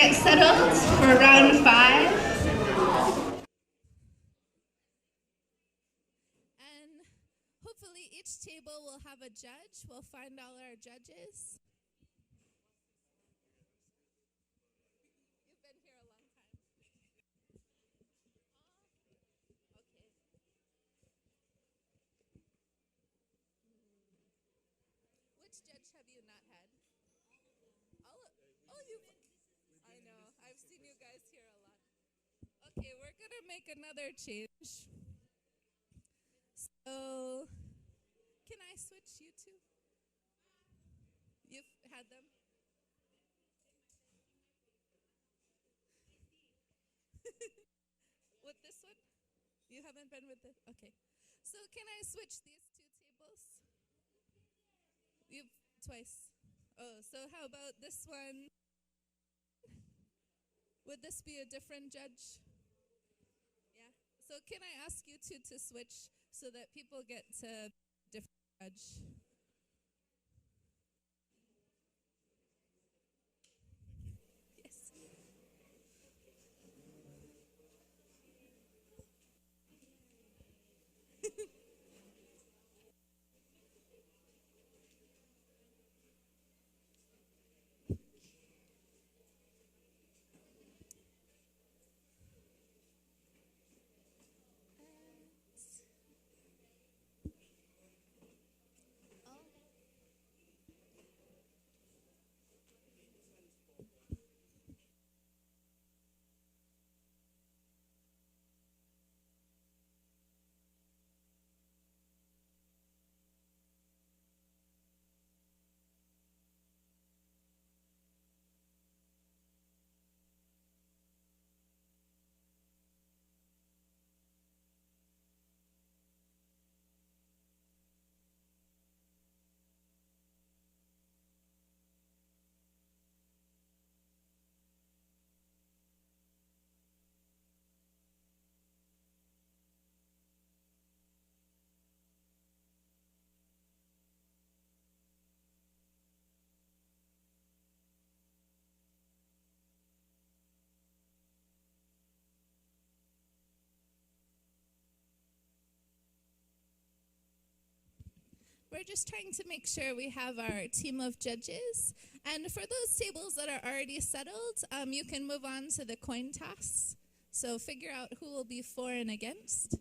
get settled for round 5. And hopefully each table will have a judge. We'll find all our judges. You've been here a long time. Okay. Which judge have you not had? Oh, you. I know. I've seen you guys here a lot. Okay, we're gonna make another change. So, can I switch you two? You've had them? With this one? You haven't been with it? Okay. So, can I switch these two tables? You've twice. Oh, so how about this one? Would this be a different judge? Yeah. So can I ask you two to switch so that people get to different judge? Yes. We're just trying to make sure we have our team of judges. And for those tables that are already settled, you can move on to the coin toss. So figure out who will be for and against.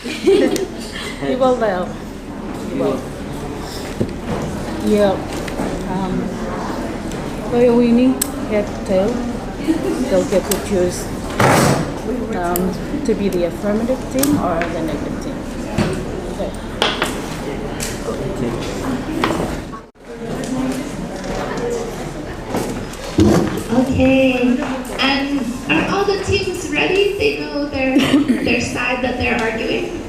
You will though. You will. Yep. Kuya Winnie. head tail, they'll get to choose to be the affirmative team or the negative team. Okay. Okay. And are all the teams ready? They know their side that they're arguing?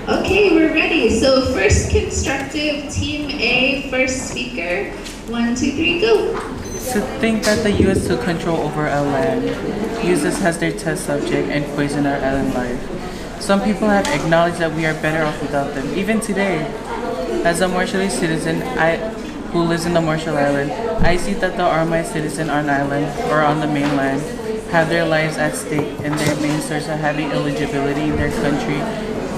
Okay, we're ready. So first constructive, team A, first speaker. 1, 2, 3, go. To think that the U.S. took control over our land, used us as their test subject, and poisoned our island life. Some people have acknowledged that we are better off without them, even today. As a Marshallese citizen who lives in the Marshall Island, I see that the Armai citizens on island or on the mainland have their lives at stake, and their main source of having eligibility in their country,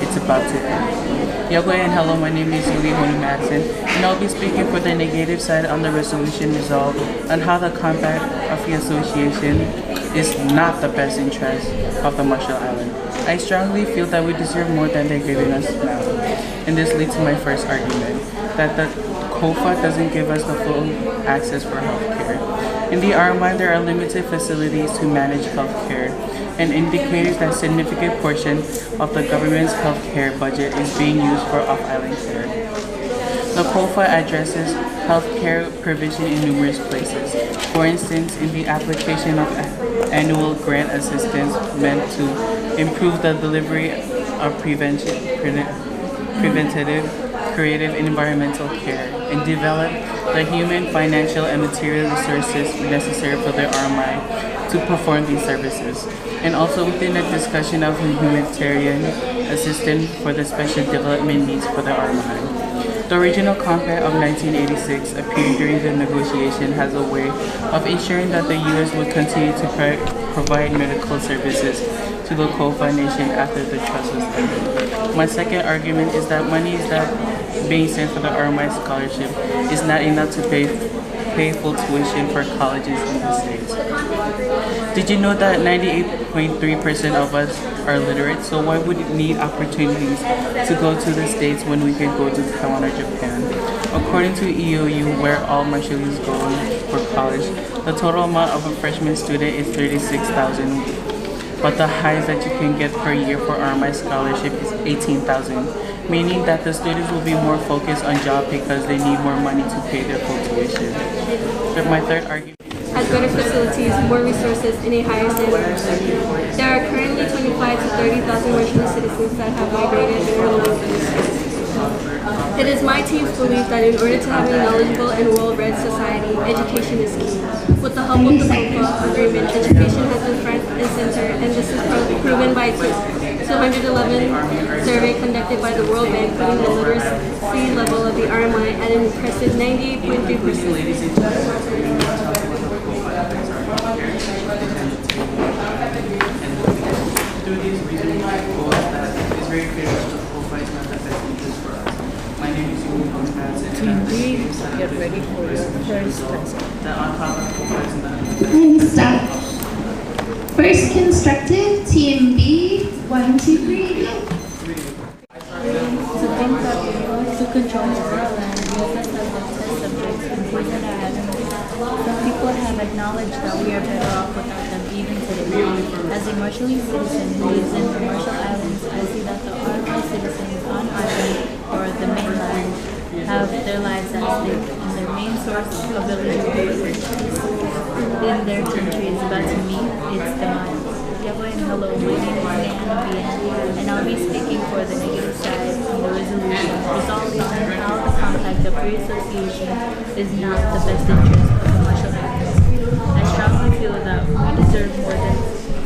it's about to end. Yagwe and hello, my name is Yuli Honu Madsen, and I'll be speaking for the negative side on the resolution resolved on how the compact of the association is not the best interest of the Marshall Island. I strongly feel that we deserve more than they're giving us now, and this leads to my first argument, that the COFA doesn't give us the full access for healthcare. In the RMI, there are limited facilities to manage healthcare, and indicators that significant portion of the government's healthcare budget is being used for off-island care. The COFA addresses healthcare provision in numerous places. For instance, in the application of annual grant assistance meant to improve the delivery of preventative, creative, and environmental care, and develop the human, financial, and material resources necessary for the RMI to perform these services, and also within the discussion of humanitarian assistance for the special development needs for the RMI. The Original Compact of 1986 appeared during the negotiation as a way of ensuring that the U.S. would continue to provide medical services to the COFA nation after the trust was ended. My second argument is that money that being sent for the RMI scholarship is not enough to pay full tuition for colleges in the States. Did you know that 98.3% of us are literate? So why would we need opportunities to go to the States when we could go to Taiwan or Japan? According to EOU, where all Marshallese go for college, the total amount of a freshman student is $36,000, but the highest that you can get per year for RMI scholarship is $18,000, meaning that the students will be more focused on job because they need more money to pay their full tuition. But my third argument has better facilities, more resources, and a higher standard. There are currently 25 to 30,000 Marshallese citizens that have migrated and are living in the States. It is my team's belief that in order to have a knowledgeable and well-read society, education is key. With the help of the COFA agreement, education has been front and center, and this is proven by a 211 survey conducted by the World Bank, putting the literacy level of the RMI at an impressive 98.3%. Through these reasons, I quote that it's very clear that the COFA is not the best interest for us. My name is Yuli Honu Madsen. Team B, get ready for your first lesson. That on top of COFA is not. And stop. First constructive, team B. 1, 2, 3, go. To think that we want to control the world and use us as a test subject and poison our island. Some people have acknowledged that we are better off without them even today. As a Marshallese citizen who lives in the Marshall Islands, I see that the RMI citizens on island or the mainland have their lives at stake, and their main source of eligibility in their country is about to meet its demise. Yahweh and hello, my name is Nan Bien, and I'll be speaking for the negative side of the resolution, resolving on how the compact of free association is not the best interest of the Marshall Islands. I strongly feel that we deserve more than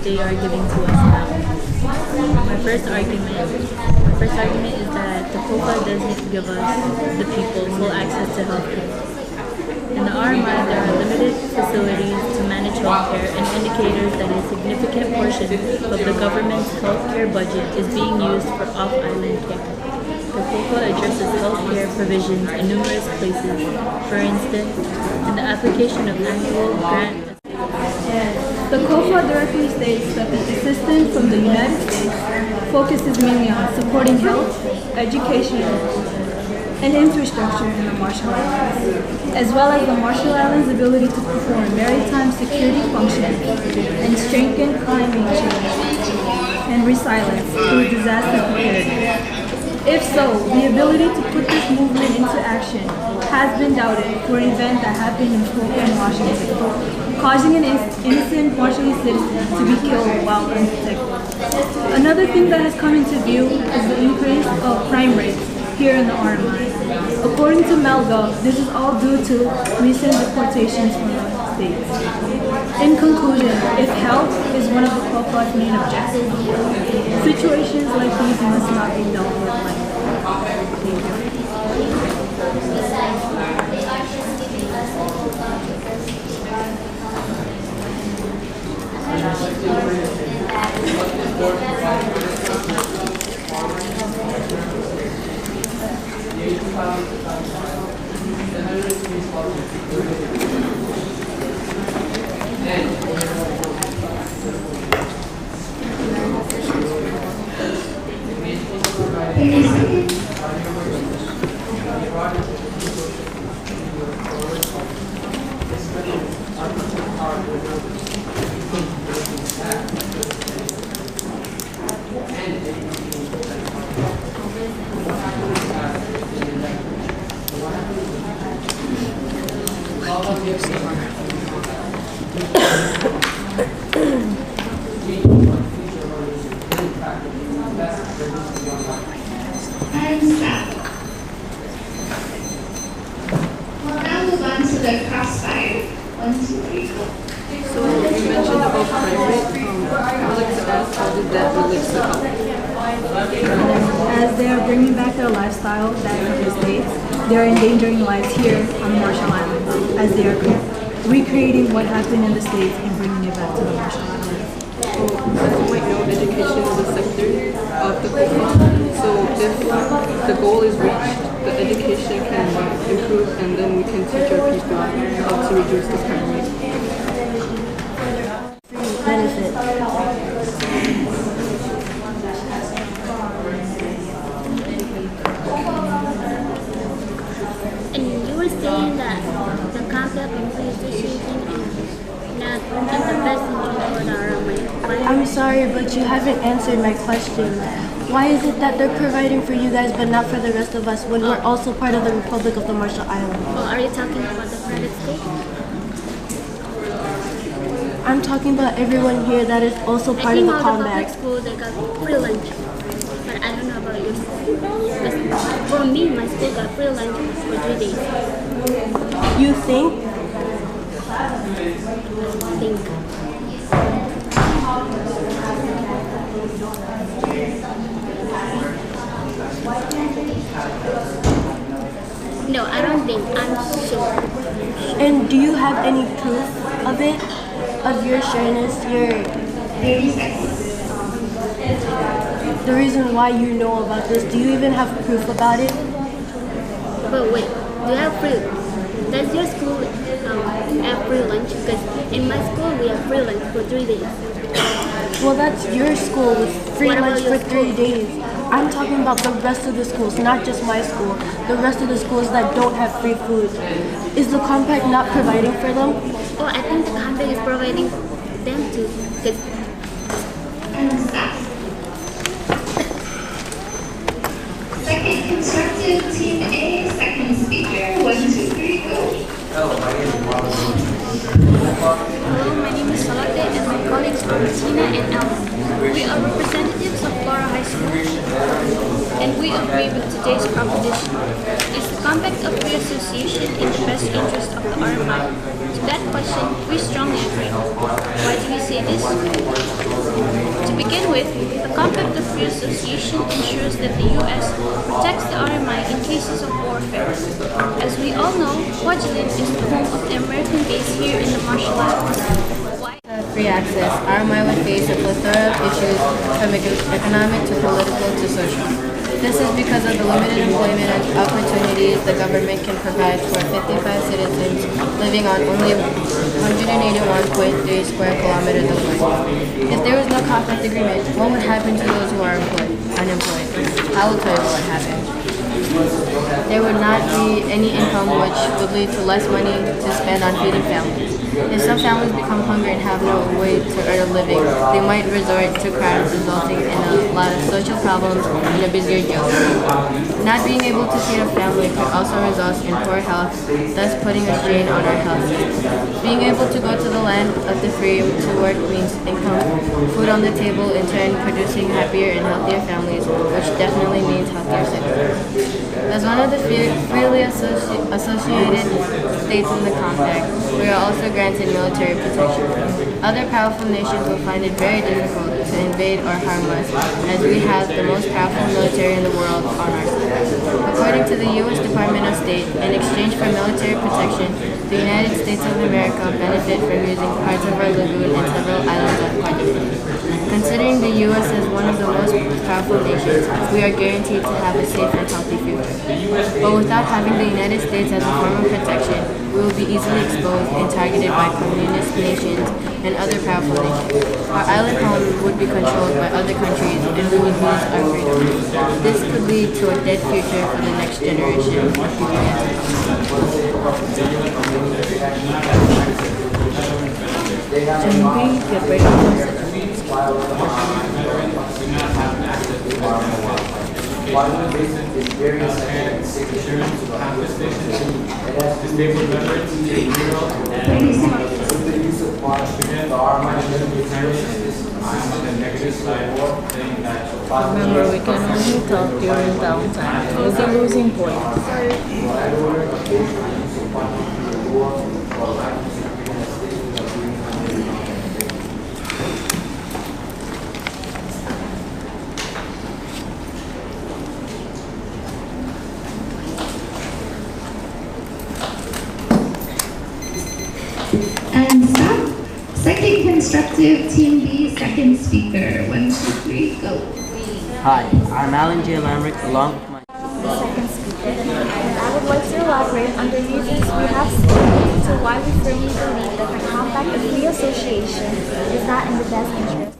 they are giving to us now. My first argument is that the COFA doesn't give us, the people, full access to healthcare. In the RMI, there are limited facilities to manage healthcare and indicators that a significant portion of the government's healthcare budget is being used for off-island care. The COFA addresses healthcare provisions in numerous places. For instance, in the application of annual grant. The COFA directly states that the assistance from the United States focuses mainly on supporting health, education, and infrastructure in the Marshall Islands, as well as the Marshall Islands' ability to perform maritime security functions and strengthen climate change and resilience through disaster preparedness. If so, the ability to put this movement into action has been doubted for an event that happened in Spokane, Washington, causing an innocent Marshallese citizen to be killed while unprotected. Another thing that has come into view is the increase of crime rates here in the RMI. According to MalGov, this is all due to recent deportations from the states. In conclusion, if health is one of the COPA's main objectives, situations like these must not be dealt with lightly. And stop. We'll now move on to the crossfire. 1, 2, 3, go. So you mentioned about crime rate. I'd like to ask, how did that relate to health? As they are bringing back their lifestyle back to the States, they are endangering lives here on the Marshall Islands as they are recreating what happened in the States and bringing it back to the Marshall Islands. So, as you might know, education is a sector of the COPA. So if the goal is reached, the education can improve and then we can teach our people how to reduce the crime rate. Benefit. And you were saying that the concept of association is not the best interest for our money. I'm sorry, but you haven't answered my question. Why is it that they're providing for you guys but not for the rest of us when we're also part of the Republic of the Marshall Islands? Well, are you talking about the private school? I'm talking about everyone here that is also part of the I think all the public combat. schools, they got free lunch. But I don't know about your school. Because for me, my school got free lunch for 3 days. You think? I think. No, I don't think. I'm sure. And do you have any proof of it? Of your sureness, the reason why you know about this? Do you even have proof about it? But wait, do you have free? Does your school have free lunch? Because in my school we have free lunch for 3 days. Well, that's your school with free What lunch about for your 3 days. I'm talking about the rest of the schools, not just my school. The rest of the schools that don't have free food. Is the compact not providing for them? Oh, I think the company is providing them too. Because Second constructive, team A, second speaker. 1, 2, 3, go. Hello, my name is Salate and my colleagues are Tina and Ellen. We are representatives of Flora High School and we agree with today's proposition. Is the Compact of Free Association in the best interest of the RMI? To that question, we strongly agree. Why do we say this? To begin with, the Compact of Free Association ensures that the U.S. protects the RMI in cases of warfare. As we all know, Kwajalein is the home of the American base here in the Marshall Islands. Why? Free access, RMI would face a plethora of issues from economic to political to social. This is because of the limited employment opportunities the government can provide for 55 citizens living on only 181.3 square kilometers of land. If there was no compact agreement, what would happen to those who are unemployed? I will tell you what would happen. There would not be any income, which would lead to less money to spend on feeding families. If some families become hungry and have no way to earn a living, they might resort to crime, resulting in a lot of social problems and a busier jail. Not being able to feed a family could also result in poor health, thus putting a strain on our health system. Being able to go to the land of the free to work means income, food on the table, in turn producing happier and healthier families, which definitely means healthier citizens. As one of the freely associated states in the compact, we are also granted military protection. Other powerful nations will find it very difficult to invade or harm us, as we have the most powerful military in the world on our side. According to the U.S. Department of State, in exchange for military protection, the United States of America benefit from using parts of our lagoon and several islands of Guadeloupe. Considering the U.S. as one of the most powerful nations, we are guaranteed to have a safe and healthy future. But without having the United States as a form of protection, we will be easily exposed and targeted by communist nations and other powerful nations. Our island home would be controlled by other countries and we would lose our freedom. This could lead to a dead future for the next generation of humanity. Guadeloupe Basin is very sensitive to signature to the legislation. It has disabled veterans to with the use of funds. The Armenian I'm on the negative side saying that. Remember, we can only talk during downtime. It was a losing point. And stop. Second constructive, Team B, second speaker. 1, 2, 3, go. Hi, I'm Alan J. Lamrick, along with my second speaker. And I would like to elaborate on the reasons we have stated to why we firmly believe that the Compact of Free Association is not in the best interest.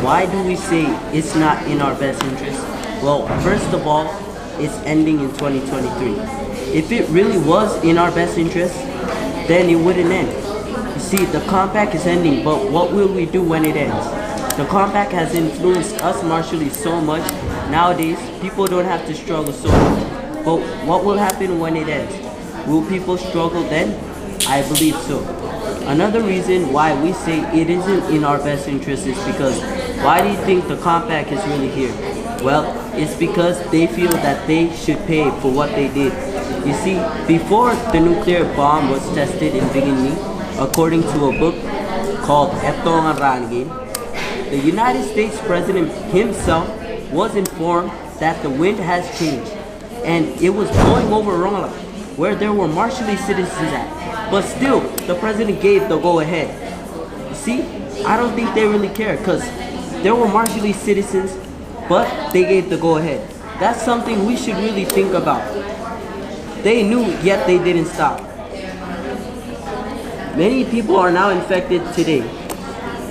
Why do we say it's not in our best interest? Well, first of all, it's ending in 2023. If it really was in our best interest, then it wouldn't end. You see, the compact is ending, but what will we do when it ends? The compact has influenced us martially so much. Nowadays, people don't have to struggle so much. But what will happen when it ends? Will people struggle then? I believe so. Another reason why we say it isn't in our best interest is because why do you think the compact is really here? Well, it's because they feel that they should pay for what they did. You see, before the nuclear bomb was tested in Bingini, according to a book called Etong Arangin, the United States President himself was informed that the wind has changed and it was blowing over Rongola, where there were martially citizens at. But still, the president gave the go-ahead. You see, I don't think they really care because there were martially citizens, but they gave the go-ahead. That's something we should really think about. They knew, yet they didn't stop. Many people are now infected today.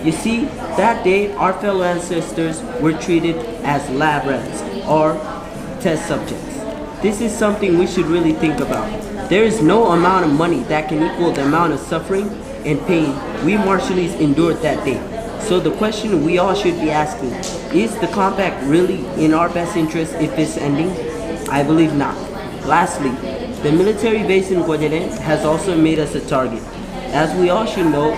You see, that day our fellow ancestors were treated as lab rats or test subjects. This is something we should really think about. There is no amount of money that can equal the amount of suffering and pain we Marshallese endured that day. So the question we all should be asking, is the compact really in our best interest if it's ending? I believe not. Lastly, the military base in Guadeloupe has also made us a target. As we all should know,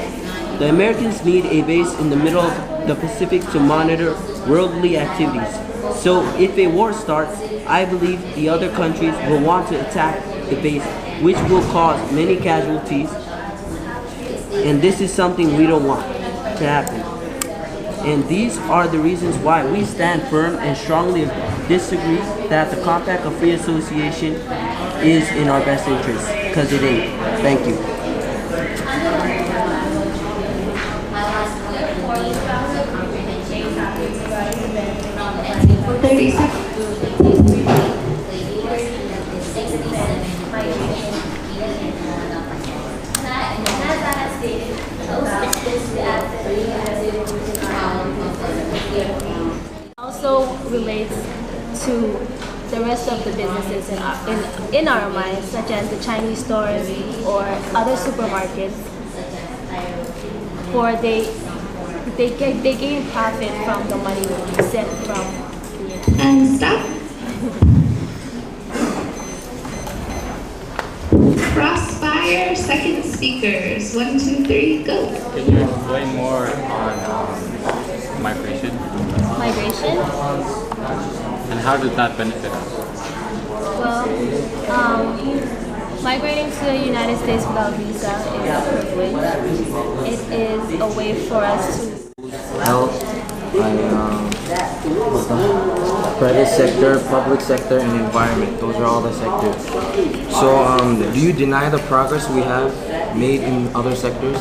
the Americans need a base in the middle of the Pacific to monitor worldly activities. So if a war starts, I believe the other countries will want to attack the base, which will cause many casualties. And this is something we don't want to happen. And these are the reasons why we stand firm and strongly disagree that the Compact of Free Association is in our best interest, because it ain't. Thank you. 30 seconds. Also relates to the rest of the businesses in RMI, such as the Chinese stores or other supermarkets, for they gain profit from the money sent from. And stop. Crossfire, second speakers. 1, 2, 3, go. Can you explain more on migration? Migration? And how does that benefit us? Well, migrating to the United States without visa is a privilege. It is a way for us to health, private sector, public sector, and environment. Those are all the sectors. So, do you deny the progress we have made in other sectors?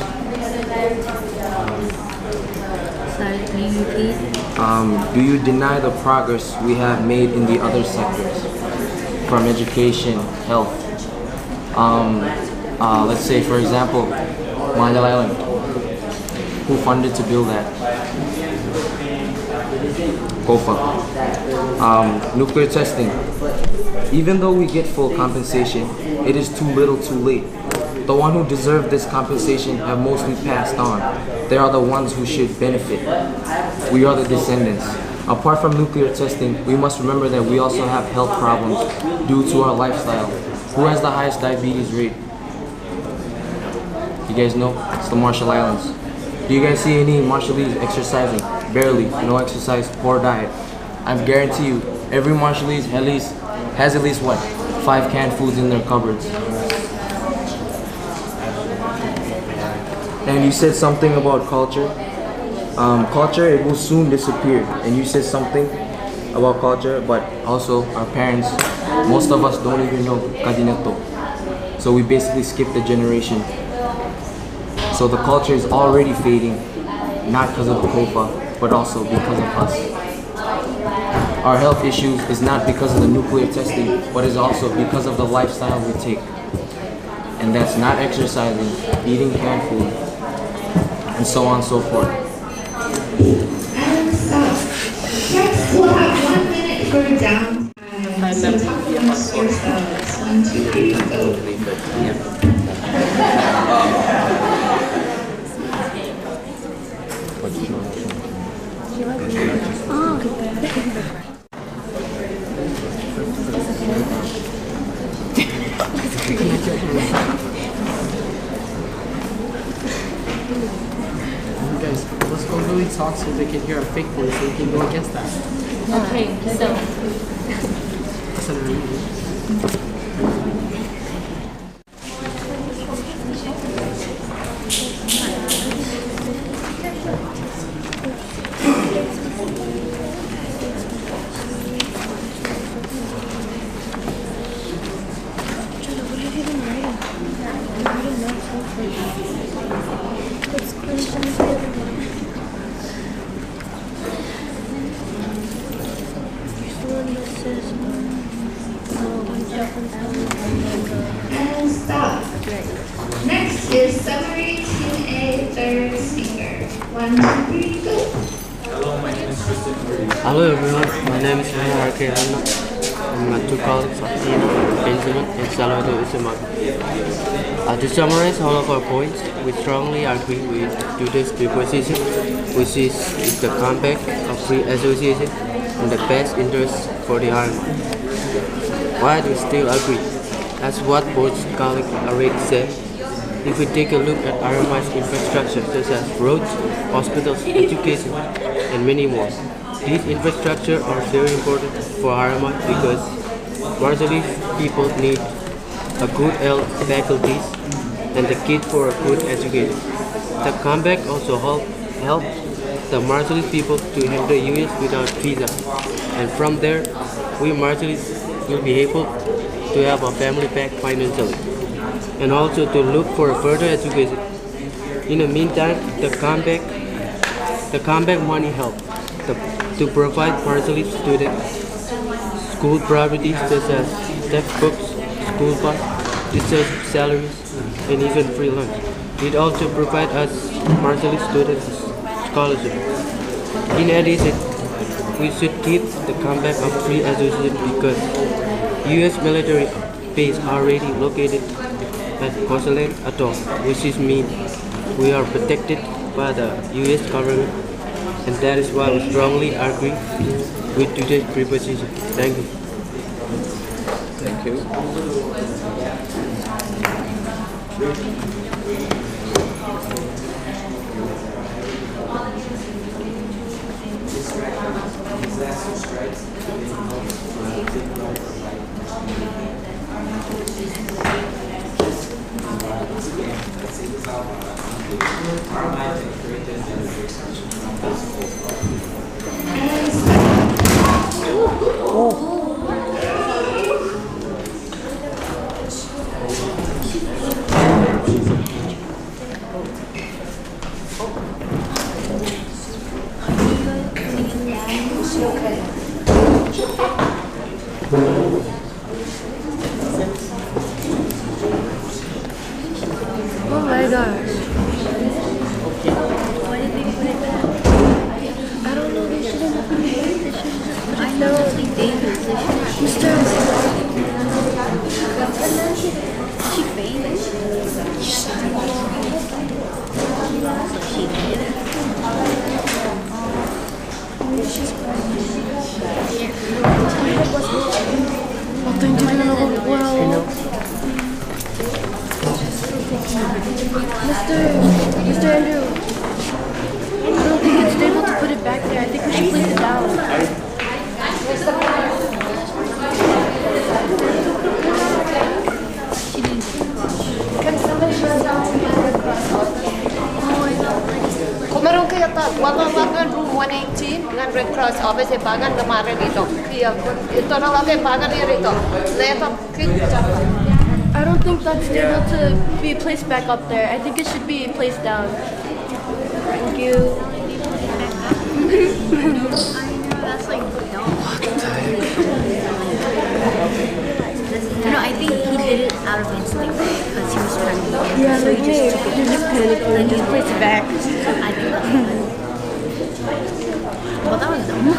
Sorry, can you repeat? Do you deny the progress we have made in the other sectors? From education, health. Let's say, for example, Mandal Island. Who funded to build that? COFA. Nuclear testing. Even though we get full compensation, it is too little too late. The one who deserve this compensation have mostly passed on. They are the ones who should benefit. We are the descendants. Apart from nuclear testing, we must remember that we also have health problems due to our lifestyle. Who has the highest diabetes rate? You guys know? It's the Marshall Islands. Do you guys see any Marshallese exercising? Barely. No exercise, poor diet. I guarantee you, every Marshallese has at least what? 5 canned foods in their cupboards. And you said something about culture. Culture, it will soon disappear. And you said something about culture, but also our parents, most of us don't even know Kadineto. So we basically skipped a generation. So the culture is already fading, not because of the COFA, but also because of us. Our health issues is not because of the nuclear testing, but is also because of the lifestyle we take. And that's not exercising, eating canned food, and so on and so forth. And stop. Next, we'll have 1 minute for downtime. So talk amongst yourselves. 1, 2, 3, go. Guys, let's go really talk so they can hear our fake voice so we can go against that. Okay, so And stop. Next is summary team A, third speaker. 1, 2, 3, go. Hello everyone, my name is Rana Arkeana. and my two colleagues, Tina, Benjamin, and Salvador Isamac. To summarize all of our points, we strongly agree with today's proposition, which is the comeback of free association in the best interest for the army. Why do we still agree? As what both colleagues already said, if we take a look at RMI's infrastructure such as roads, hospitals, education, and many more, these infrastructure are very important for RMI because Marshallese people need a good health faculties and the kids for a good education. The comeback also helped the Marshallese people to enter US without visa, and from there, we Marshallese will be able to have a family back financially, and also to look for further education. In the meantime, the comeback money helped to provide Marshallese students school properties such as textbooks, school bus, teachers' salaries, and even free lunch. It also provides us Marshallese students scholarship. In addition, we should keep the comeback of Free Association because U.S. military base already located at Porcelain Atoll, which is mean we are protected by the U.S. government, and that is why we strongly agree with today's proposition. Thank you. Thank you. Disaster strikes. Oh my gosh. I don't know, they shouldn't have put it there. They should have just put it down. It's dangerous. They should have put it down. She famous. She did. Oh, thank you. Well, Mr. Andrew, I don't think it's stable to put it back there. I think we should place it down. Can somebody shut down? Kung meron kayo wawagan room 118 ngan Red Cross office bagan kemarin itu. Iya, itu na lagi bagan itu. Lepas kita. I don't think that's stable to be placed back up there. I think it should be placed down. Thank you. I know, that's like no. No, I think he did it out of instinct because he was panicking. Yeah, so he just took it. Just panicked and just placed it back. I think that's funny. Well, that was dumb.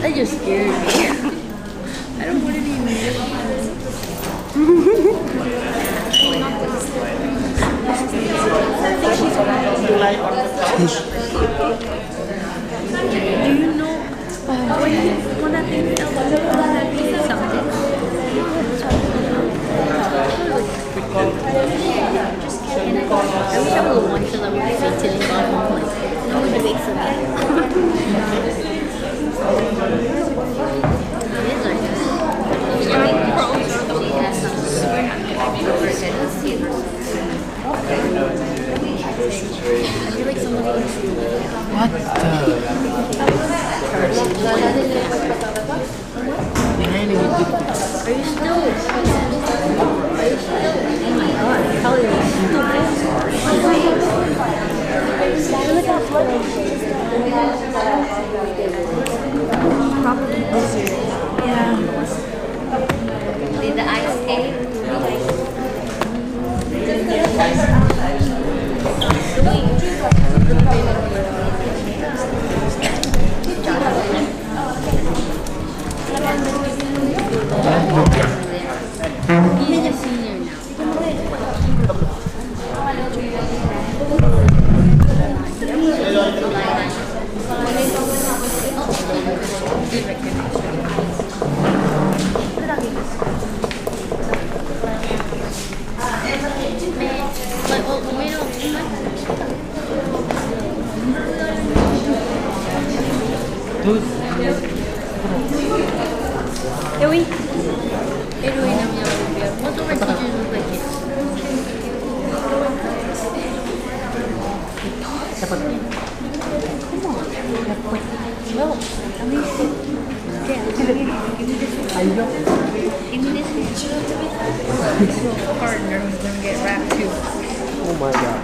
That just scared me. I don't want to be mad. Do you know one of the things that he said something? I wish I would have wanted to let me say till it got home. Like, no one wakes for me. It is like this. I mean, she has some super I feel like someone else. What Are you still? Oh my god, probably Yeah. Did the ice stay? He's a senior What do our teachers look like here? Come on. Well, at least give me this. Your partner who's gonna get wrapped too. Oh my god.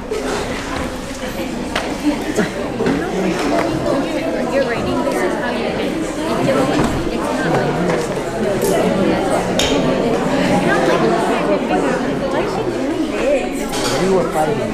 You're writing this is how you can. It's not like why is she doing this? We were fighting.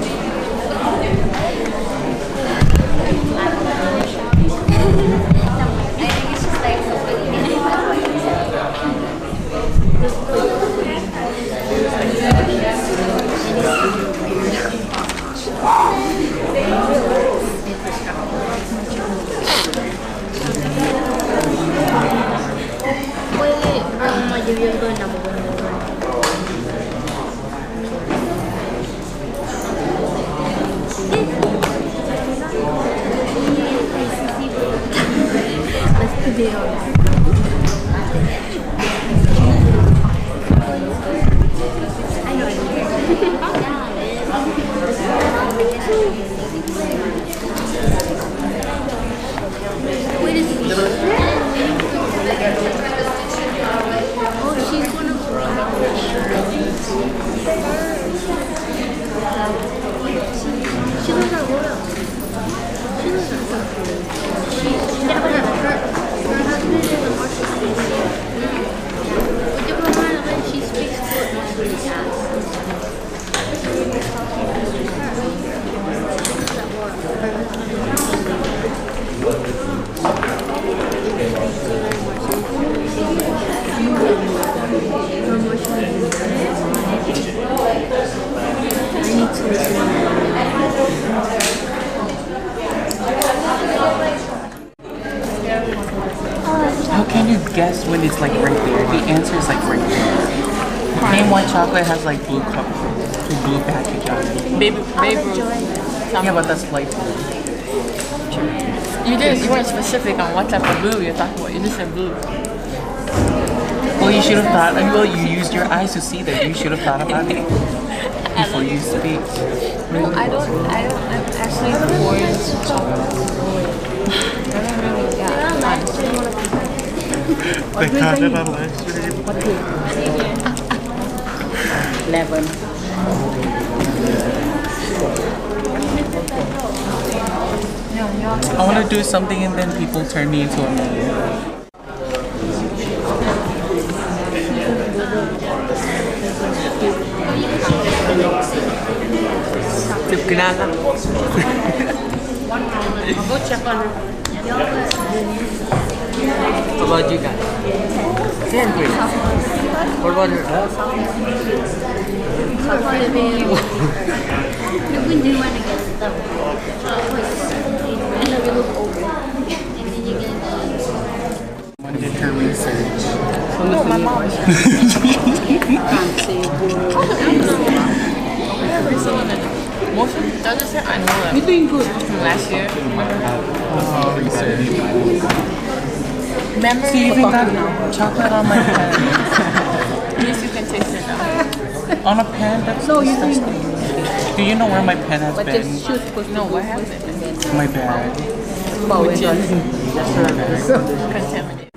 How can you guess when it's like right there? The answer is like right there. Name one chocolate has like blue package on it. Baby Ruth. Yeah, but that's light blue. You weren't specific on what type of blue you're talking about. You just said blue. Well, you should have thought. Well, you used your eyes to see that. You should have thought about it before you speak. No, I don't. I'm actually towards chocolate. I don't really. Yeah, honestly. They caught it on live stream. 11. I want to do something and then people turn me into a meme. I'll go check on her. How about you guys? 10 please. What about her? We do want to get stuff. And then we look over. And then you get One did her research. No, my mom. Most of the judges here, I know them. You're doing good. From last year. Research. Memory. See, you even got chocolate on my pen. Yes, you can taste it now. On a pen? That's disgusting. Do you know where my pen has been? She was supposed to know what happened. My bag. Which is contaminated.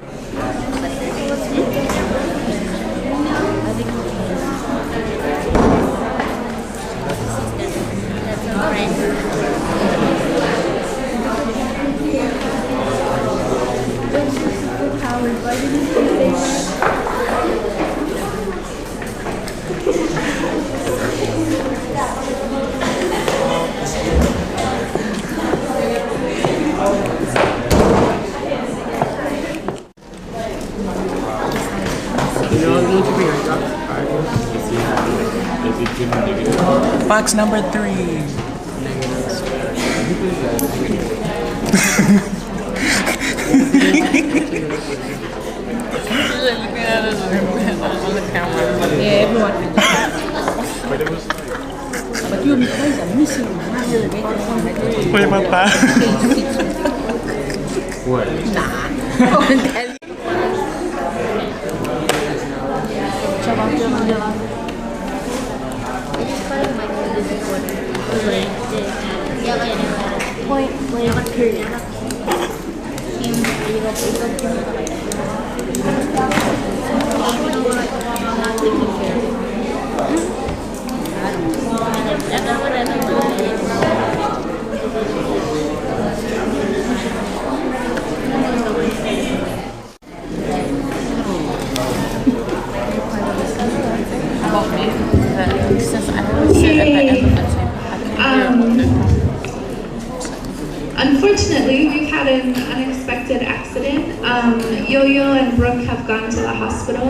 Box number 3. Yeah, everyone. But you guys are missing one. Wait, Papa. What? Nah. Point blank period. About me, since I always sit at the end of the table, I can't hear. Unfortunately, we've had an unexpected accident. Yo-Yo and Brooke have gone to the hospital,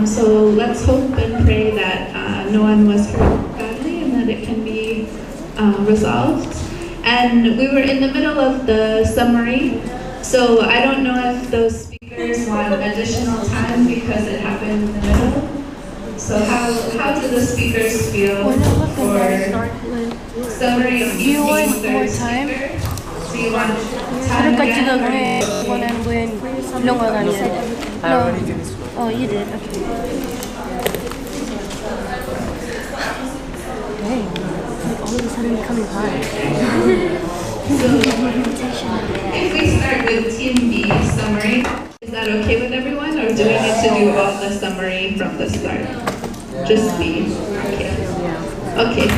so let's hope and pray that no one was hurt badly and that it can be resolved. And we were in the middle of the summary, so I don't know if those speakers want additional time because it happened in the middle. So how do the speakers feel for summary of Do you want more third time? speaker? do you want time 그러니까 again? 지금 왜 이거는 왜 이런 걸 가는데? I already did this one. Oh, you did. Okay. Dang, like all of a sudden becoming hard. If we start with Team B summary, is that okay with everyone, or do we need to do all the summary from the start? Just B. Okay. Okay.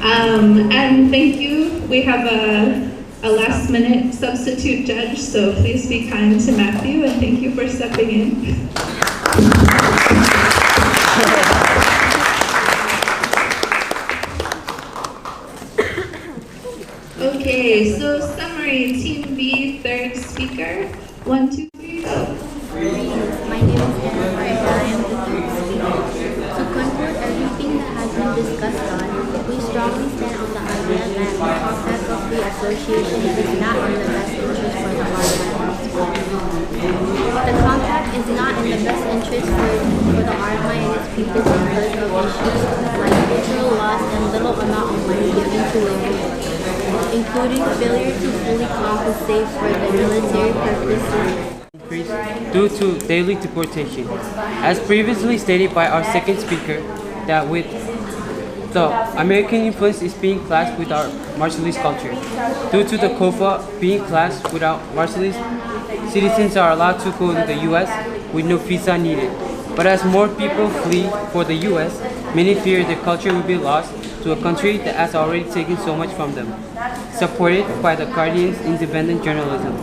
And thank you. We have a last minute substitute judge, so please be kind to Matthew, and thank you for stepping in. Okay, so summary, Team B, third speaker. 1, 2, 3, go. My name is Hannah and I am the third speaker. To conclude everything that has been discussed on, we strongly stand on the idea that the compact of free association is not in the best interest for the RMI. The compact is not in the best interest for the RMI and its people because of issues like cultural loss and little amount of money given to women, including failure to fully compensate for the military purposes due to daily deportation. As previously stated by our second speaker, that with the American influence is being clashed with our Marshallese culture. Due to the COFA being clashed without Marshallese, citizens are allowed to go to the US with no visa needed. But as more people flee for the US, many fear their culture will be lost to a country that has already taken so much from them. Supported by the Guardian's independent journalism.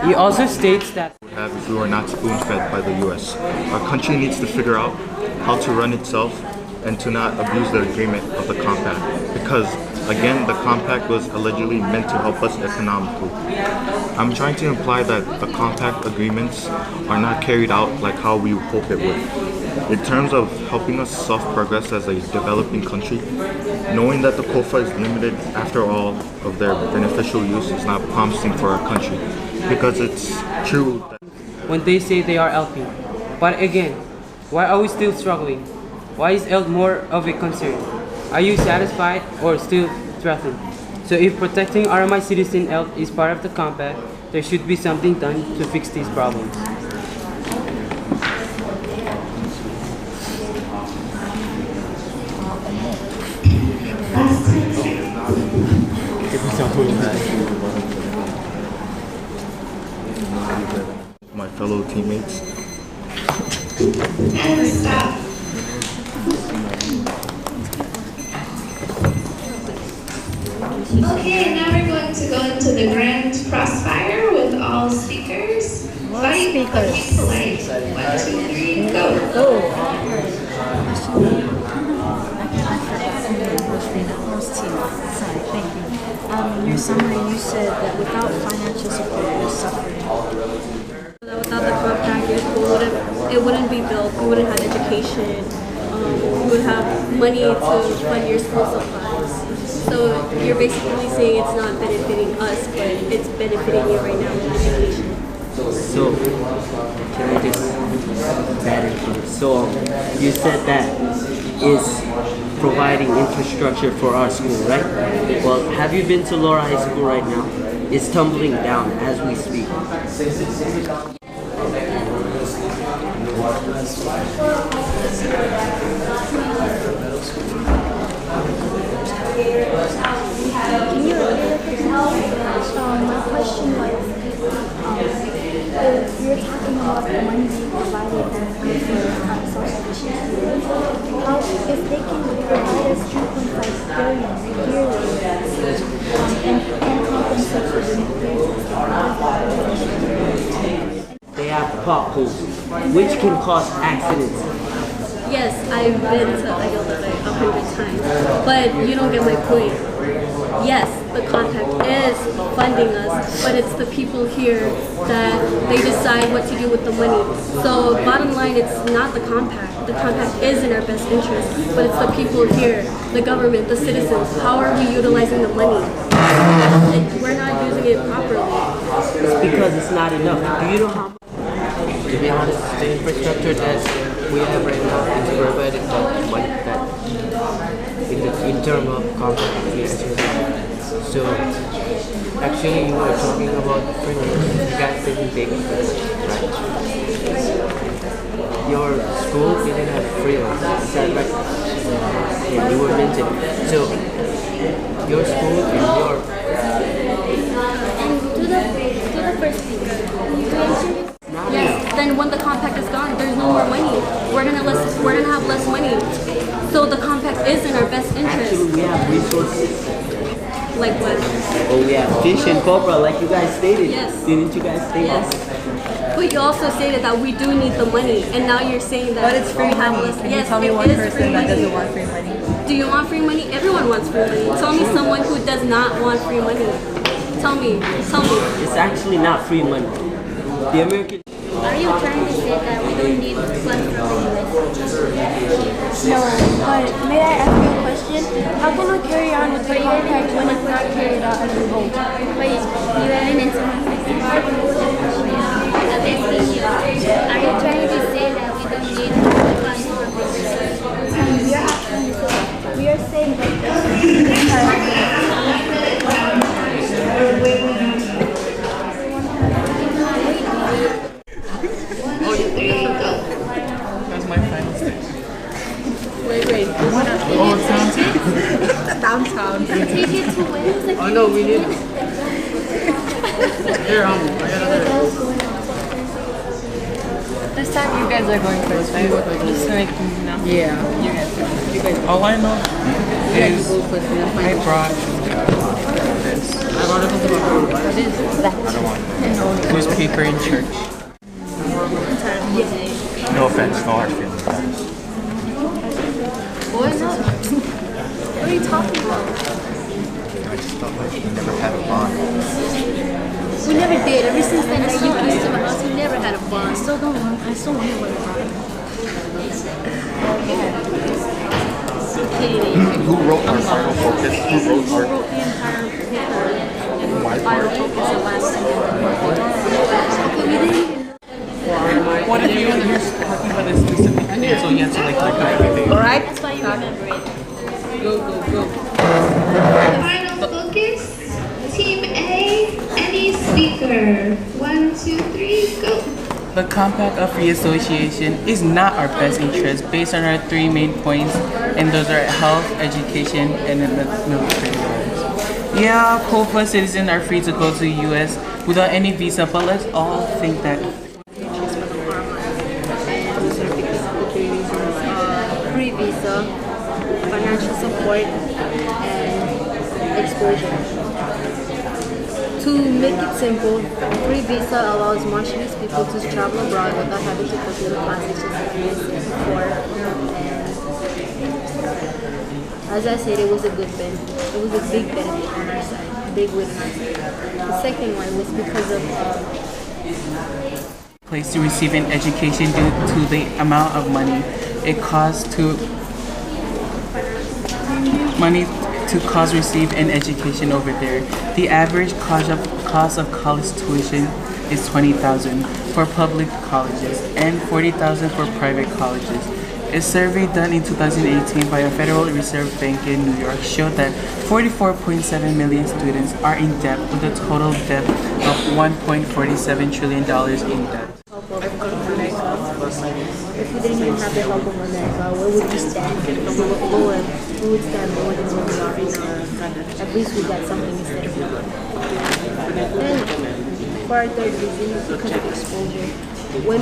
He also states that if we were not spoon-fed by the US. Our country needs to figure out how to run itself and to not abuse the agreement of the compact, because again the compact was allegedly meant to help us economically. I'm trying to imply that the compact agreements are not carried out like how we hope it would. In terms of helping us self-progress as a developing country, knowing that the COFA is limited after all of their beneficial use is not promising for our country, because it's true that when they say they are helping. But again, why are we still struggling? Why is health more of a concern? Are you satisfied or still threatened? So if protecting RMI citizen health is part of the compact, there should be something done to fix these problems. my fellow teammates. And stop. Okay, now we're going to go into the grand crossfire with all speakers. Fight, be polite. 1, 2, 3, go. Sorry, thank you. In your summary, you said that without financial support, we're suffering. Without the compact, your school it wouldn't be built. We wouldn't have education. We would have money to fund your school supplies. So you're basically saying it's not benefiting us, but it's benefiting you right now with education. So, can I just add it? So, you said that is providing infrastructure for our school, right? Well, have you been to Laura High School right now? It's tumbling down as we speak. Can you repeat the my question was, you're talking about the money being provided and good for social issues. How, if they can provide us 2.5 billion yearly and compensate for the repairs, They have potholes, which can cause accidents. Yes, I've been to Ayala 100 times, but you don't get my point. Yes, the compact is funding us, but it's the people here that they decide what to do with the money. So bottom line, it's not the compact. The compact is in our best interest, but it's the people here, the government, the citizens. How are we utilizing the money? And we're not using it properly. It's because it's not enough. Do you know how? To be honest, the infrastructure that we have right now is provided that money that in terms of compact. So Actually, you were talking about freelance. You guys didn't take it, right? Your school didn't have freelance, is that right? Yeah, you were mentioning. So, your school and your... To the first speaker. Yes, then when the compact is gone, there's no more money. We're gonna have less money. So the compact is in our best interest. Actually, we have resources. Like what? Oh, we have fish and cobra, like you guys stated. Yes. Didn't you guys state Yes. that? But you also stated that we do need the money, and now you're saying that. But it's free money. Can you tell me one person that doesn't want free money? Do you want free money? Everyone wants free money. Tell me someone who does not want free money. Tell me. It's actually not free money. The American... Are you trying to say that we don't need funds from the US? No, but may I ask you a question? How can we carry on with the compact when it's not carried out as a vote? Wait, you haven't answered my question. I'm asking you, are you trying to say that we don't need funds from the US? We are saying that That's my final stage. Wait. Oh, Downtown. Take it to where? Oh no, we need. Here, I got This time you guys are going first, right? Just like, no. Yeah. You guys. All I know is I brought this. Newspaper in church. No offense, no hard feelings, guys. What are you talking about? I just felt like we never had a bond. We never did. Ever since then, you came to my house, we never had a bond. I still wonder what a bond. Who wrote our final focus? Who wrote our... the entire paper. My Final part? focus the last thing. What if you're talking about this specific thing, so you have to like look at everything? Alright? That's why you remember it. Go. Final focus, Team A, any speaker. 1, 2, 3, go. The Compact of Free Association is not our best interest based on our three main points, and those are health, education, and the military lives. Yeah, COFA citizens are free to go to the US without any visa, but let's all think that Free visa, financial support, and exposure. To make it simple, free visa allows Marshallese people to travel abroad without having to complete the classes just like we did before. And as I said, it was a good benefit. It was a big benefit on our side, big win on our side. The second one was because of place to receive an education due to the amount of money it costs to receive an education over there. The average cost of college tuition is $20,000 for public colleges and $40,000 for private colleges. A survey done in 2018 by a Federal Reserve Bank in New York showed that 44.7 million students are in debt with a total debt of $1.47 trillion in debt. If we didn't even have the help of America, where would we stand? We would stand lower than where we are right now. At least we got something instead of nothing. And for our third reason, because of exposure. When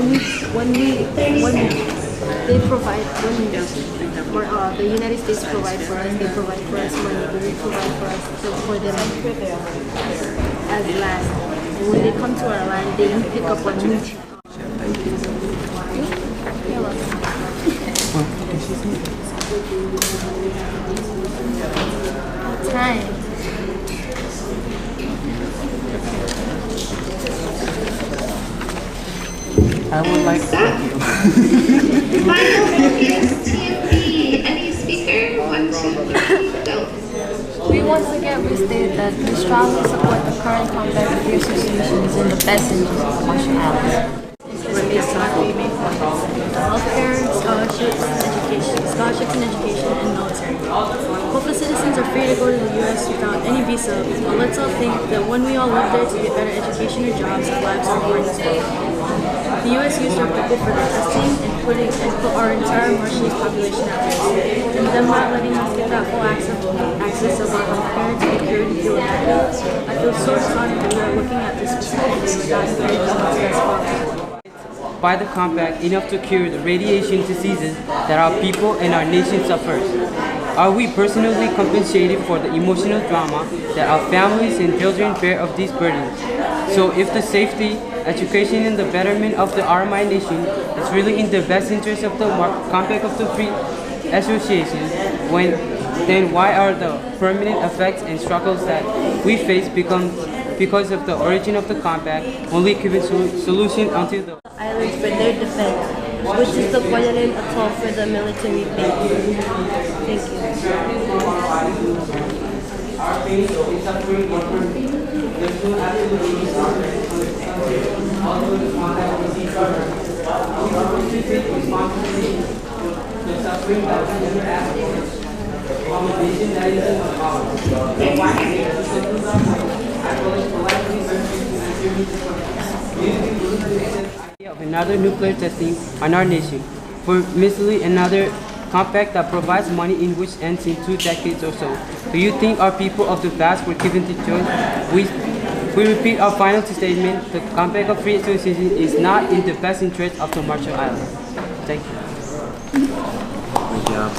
they provide, the United States provide for us, they provide for us money, but we provide for us for them as land. And when they come to our land, they pick up on mooch. Time. I would like to thank you. Final focus, Team B, any speaker. 1, 2, 3, go. We once again restate that we strongly support the current compact of the association is in the best interest of the Marshall Islands. Healthcare, scholarships, and education, and knowledge. military. Both the citizens are free to go to the U.S. without any visa, but let's all think that when we all live there to get better education or jobs, our lives are boring as well. The U.S. used our people for their testing and put our entire Marshallese population at risk. And them not letting us get that full access of our parents security through America, I feel so dishonored that we are looking at this specifically without including us as well. By the compact enough to cure the radiation diseases that our people and our nation suffers? Are we personally compensated for the emotional drama that our families and children bear of these burdens? So if the safety, education, and the betterment of the RMI nation is really in the best interest of the compact of the Free Association, then why are the permanent effects and struggles that we face because of the origin of the compact only given solution until the islands for their defense, which is the Guadalupe Atoll for the military base. of another nuclear testing on our nation, for misleading another compact that provides money in which ends in 2 decades or so. Do you think our people of the past were given the choice? We repeat our final statement: the compact of free association is not in the best interest of the Marshall Islands. Thank you. Good job.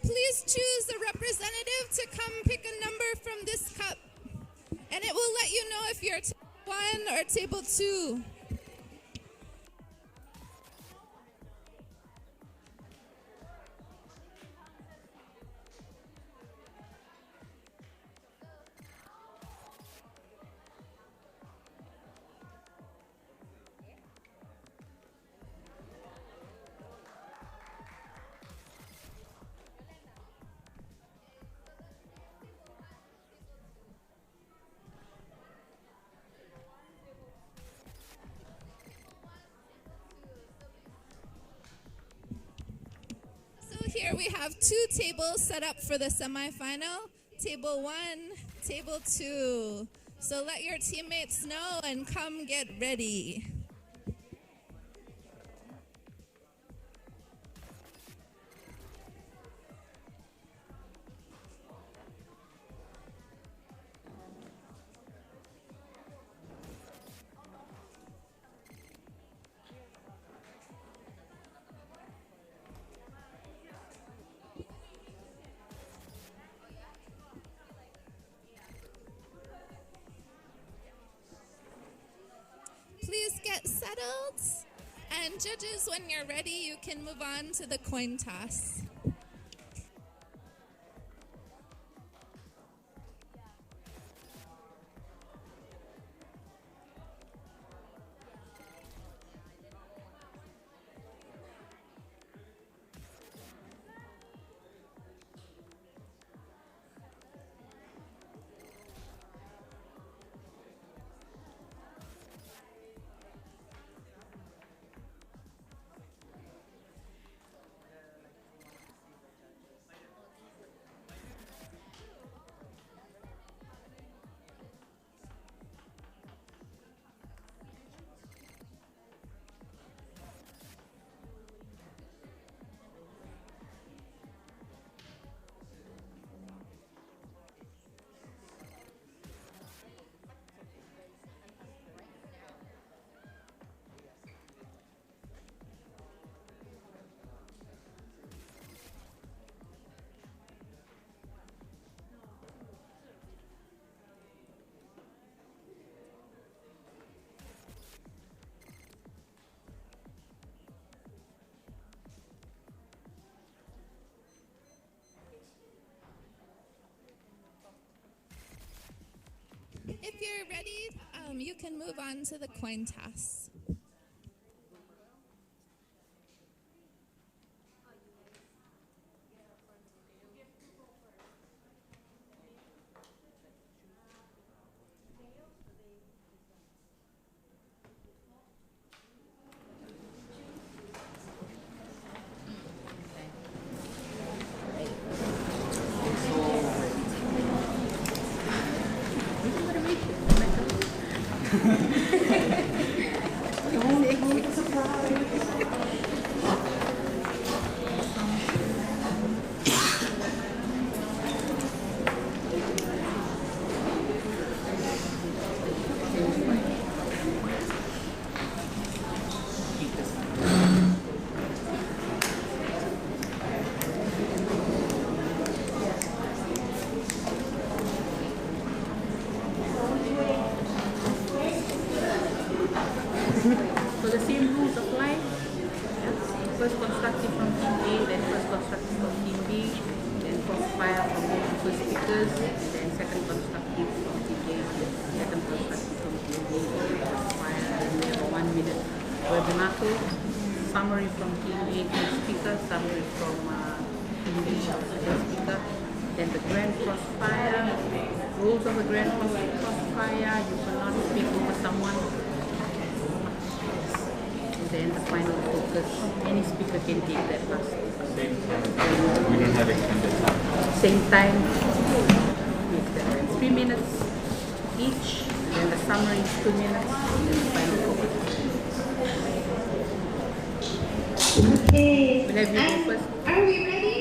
please choose a representative to come pick a number from this cup. And it will let you know if you're table 1 or table 2. Here we have 2 tables set up for the semifinal. Table 1, table 2. So let your teammates know and come get ready. Please get settled. And judges, when you're ready, you can move on to the coin toss. If you're ready, you can move on to the coin toss. So the same rules apply. First constructive from team A, then first constructive from team B, then crossfire from multiple speakers, and then second constructive from team A, second constructive from team B, crossfire, and we have a 1 minute webinar. Summary from team A to speaker, summary from team B to the speaker, then the grand crossfire, rules of the grand crossfire, you cannot speak over someone. Then the final focus, any speaker can take that pass. Same time. We don't have extended time. Same time. 3 minutes each. Then the summary is 2 minutes. And then the final focus. Okay. Will have you go first? Are we ready?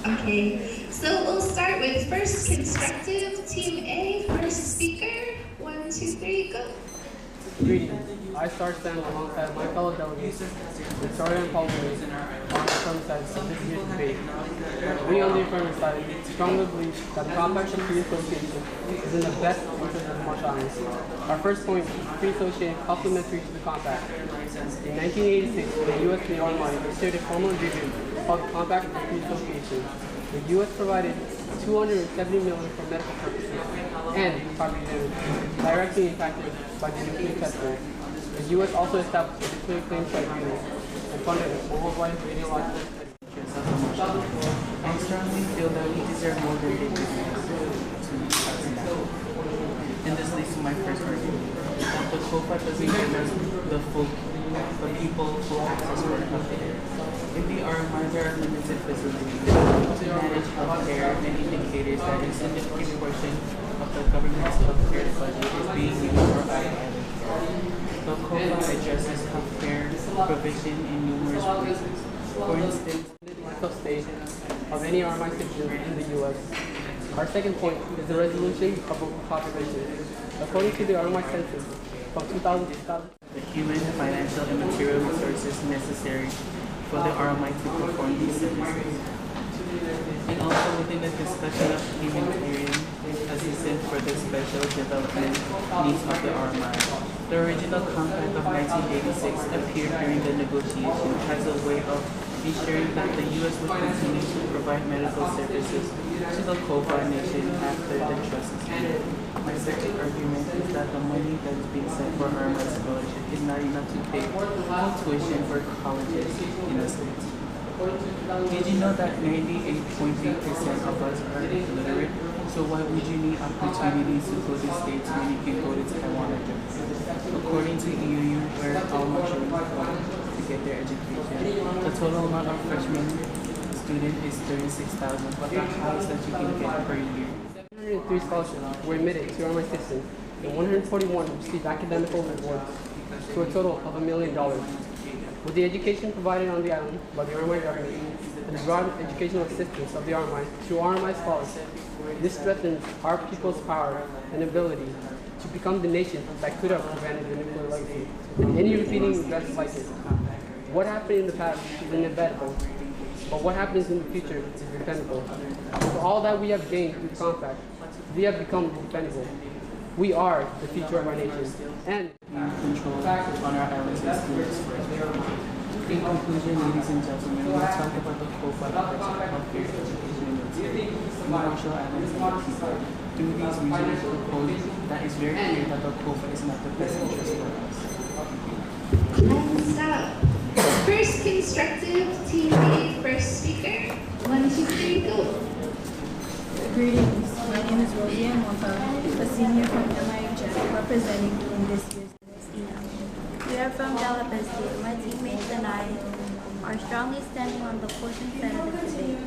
Okay. So we'll start with first constructive, team A, first speaker. 1, 2, 3, go. Greetings. I, Star, stand alongside my fellow delegates, Victoria and Paul Williams, on the affirmative side of this year's debate. We on the affirmative side strongly believe that the Compact of Free Association is in the best interest of the Marshall Islands. Our first point is free association complementary to the Compact. In 1986, the U.S. and the Army issued a formal agreement called the Compact of Free Association. The U.S. provided $270 million for medical purposes and property damage directly impacted by the nuclear testing. The U.S. also established a nuclear claims tribunal and funded a worldwide radiological interests of the Marshall Islands. I strongly feel that we deserve more than they deserve to us now. And this leads to my first argument, that the COFA doesn't give us the people full access for healthcare. In the RMI, there are limited facilities to manage healthcare and indicators that a significant portion of the government's healthcare budget is being used for island care. The COFA addresses healthcare provision in numerous places. For instance, the length of stay of any RMI citizen in the U.S. Our second point is the resolution of population. According to the RMI census from 2000 to 2000, the human, financial, and material resources necessary for the RMI to perform these services. And also within the discussion of humanitarian assistance for the special development needs of the RMI. The original compact of 1986 appeared during the negotiation as a way of ensuring that the U.S. would continue to provide medical services to the COFA nation after the trust is ended. My second argument is that the money that is being sent for RMI scholarship is not enough to pay full tuition for colleges in the States. Did you know that 98.8% of us are illiterate? So why would you need opportunities to go to States when you can go to Taiwan or Japan? According to EUU, where all Marshallans go to get their education, the total amount of freshman student is 36,000, but the highest that you can get per year. 703 scholarships were admitted to RMI citizens, and 141 received academic awards to a total of $1 million. With the education provided on the island by the RMI government and the broad educational assistance of the RMI through RMI scholars, this strengthens our people's power and ability to become the nation that could have prevented the nuclear legacy and any repeating events like it. What happened in the past is inevitable, but what happens in the future is dependable. With all that we have gained through the compact, we have become dependable. We are the future of our nation, and control on our islands is in conclusion, ladies and gentlemen, we'll talk about the COFA efforts of healthcare, education, and military in Marshall Islands and the people. Through these reasons, propose that it's very clear that the COFA is not the best interest for us. And stop. First constructive team meeting, first speaker. 1, 2, 3, go. Greetings, my name is Rosie Monta, a senior from MIHS, representing in this year's We are from Galapagos State. My teammates and I are strongly standing on the opposing side of the debate.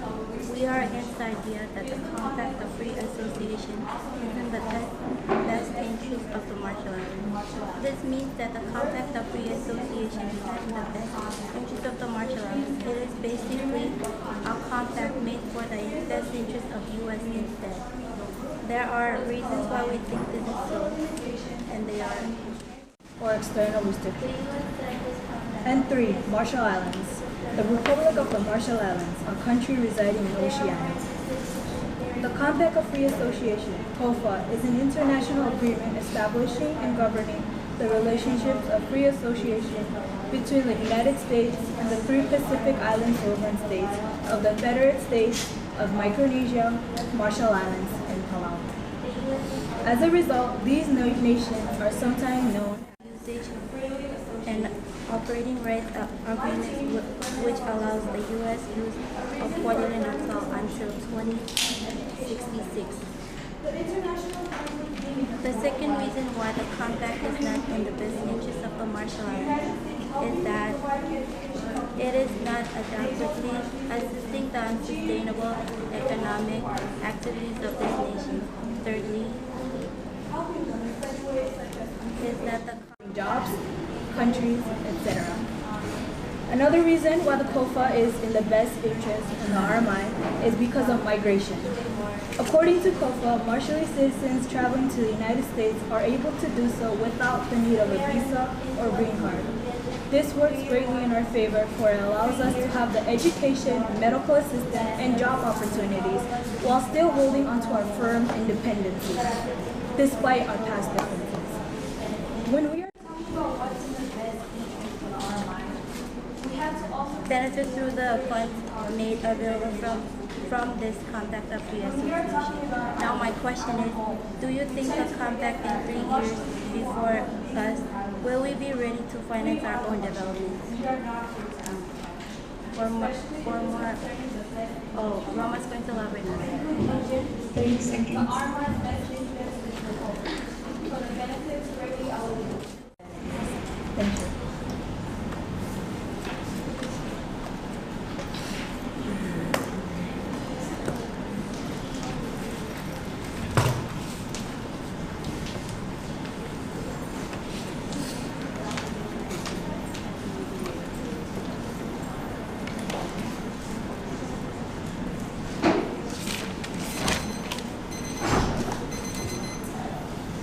We are against the idea that the Compact of Free Association is in the best interest of the Marshall Islands. This means that the Compact of Free Association is not in the best interest of the Marshall Islands. It is basically a compact made for the best interest of U.S. instead. There are reasons why we think this is so, and they are or external restrictions. And 3. Marshall Islands. The Republic of the Marshall Islands, a country residing in Oceania. The Compact of Free Association, COFA, is an international agreement establishing and governing the relationships of free association between the United States and the 3 Pacific Island sovereign states of the Federate States of Micronesia, Marshall Islands, and Palau. As a result, these nations are sometimes known and operating rights agreement which allows the U.S. use of Guadeloupe Nassau until 2066. The second reason why the compact is not in the best interest of the Marshall Islands is that it is not adequately assisting the unsustainable economic activities of this nation. Thirdly, is that the jobs, countries, etc. Another reason why the COFA is in the best interest in the RMI is because of migration. According to COFA, Marshallese citizens traveling to the United States are able to do so without the need of a visa or green card. This works greatly in our favor, for it allows us to have the education, medical assistance, and job opportunities while still holding onto our firm independence, despite our past differences. When we are talking about what's in the best interest of the RMI, we have to also benefit through the funds made available from this Compact of Free Association. Now my question is, do you think the Compact in 3 years before us, will we be ready to finance our own development? Roma's going to elaborate on that. 30 seconds. Thank you.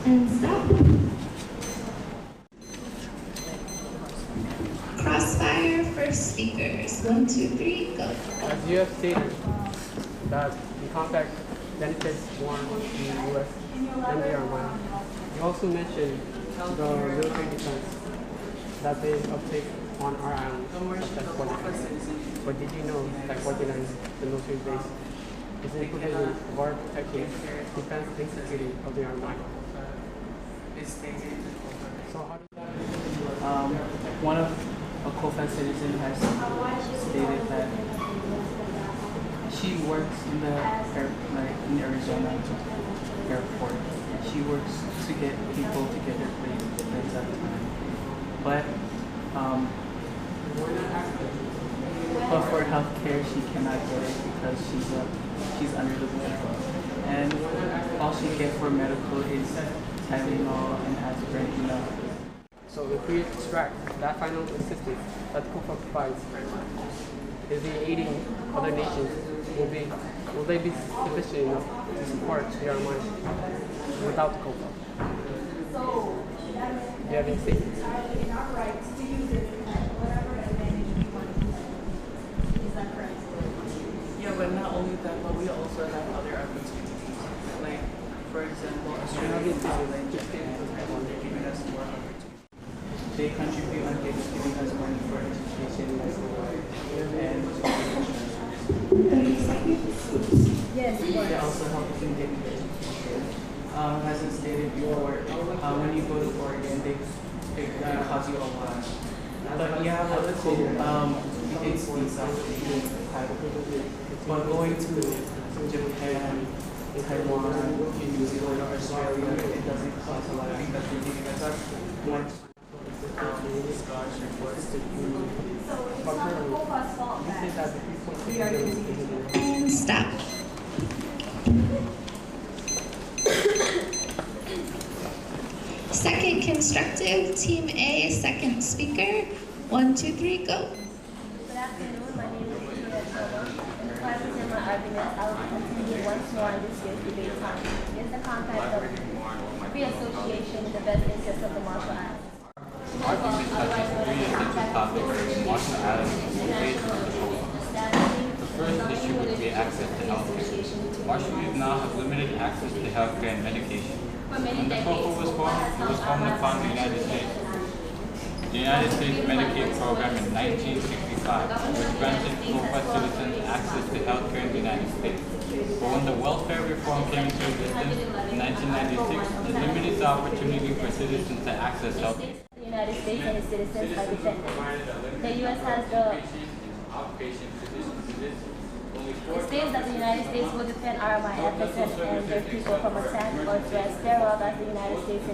And stop. Crossfire for speakers. 1, 2, 3, go. As you have stated, that the compact benefits more the U.S. than the RMI. You also mentioned the military defense that they uptake on our island, such as 49. But did you know that 49, the military base, is included in our protecting defense and security of the RMI? So how does One of a COFA citizen has stated that she works in the in Arizona airport. She works to get people to get their planes at the time. But for healthcare, she cannot get it because she's under the weather. And all she gets for medical is Tylenol and aspirin, So if we extract that final assistance that the COFA provides, is the aiding other nations, will they be sufficient enough to support the RMI without the COFA? Do you have any statements? Yeah, but not only that, but we also have other opportunities. Like, for example, Australia, New Zealand, Japan, Taiwan, they're giving us more opportunities. They contribute on giving us money for education, and yes, they also help us in getting education. As I stated before, when you go to Oregon, they cost you a lot. But you have a cool, you can see something. But going to Japan, Taiwan, New Zealand, or Australia, it doesn't cost a lot because they're giving us much scholarship for us to do. And stop. Second constructive, Team A, second speaker. 1, 2, 3, go. Good afternoon, my name is Tia Tobo. Before I present my arguments, I will continue once more on this year's debate topic. Is the Compact of Free Association in the best interest of the Marshall Islands? Argument touches three essential topics: Marshall Islands, debate, and the COFA. The first issue would be access to healthcare. Marshallese now have limited access to healthcare and medication. When the COFA was formed, it was formed upon the United States. The United States Medicaid program in 1965, which granted COFA citizens access to healthcare in the United States. But when the welfare reform came into existence in 1996, it limited the opportunity for citizens to access healthcare. The United States and its citizens are defended. The U.S. has the... It states that the United States will defend RMI FSS and their people from attack or threats thereof as the United States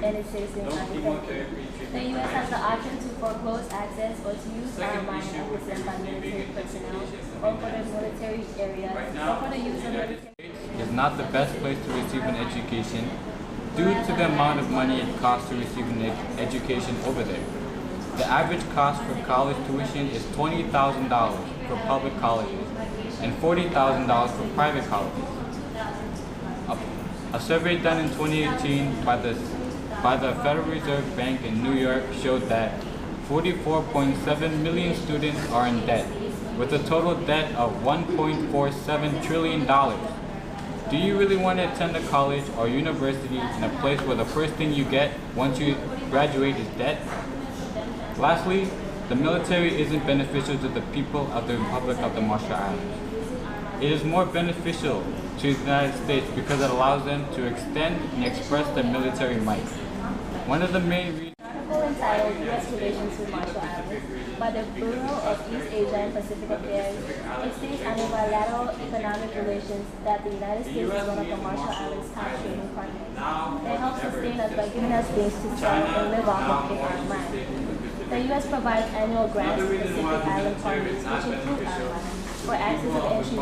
and its citizens are defended. The U.S. has the option to foreclose access or to use RMI and FSS by military personnel or for the military area or for the use of military... Is not the best place to receive an education due to the amount of money it costs to receive an education over there. The average cost for college tuition is $20,000 for public colleges and $40,000 for private colleges. A survey done in 2018 by the Federal Reserve Bank in New York showed that 44.7 million students are in debt, with a total debt of $1.47 trillion. Do you really want to attend a college or university in a place where the first thing you get once you graduate is debt? Lastly, the military isn't beneficial to the people of the Republic of the Marshall Islands. It is more beneficial to the United States because it allows them to extend and express their military might. One of the main reasons Entitled U.S. Relations with Marshall Islands by the Bureau of East Asia and Pacific Affairs, it states under bilateral economic relations that the United States is one of the Marshall Islands' top trading partners. They help sustain us by giving us things to sell and live off of in our land. The U.S. provides annual grants to Pacific Island parties, which include Ireland, for access to entry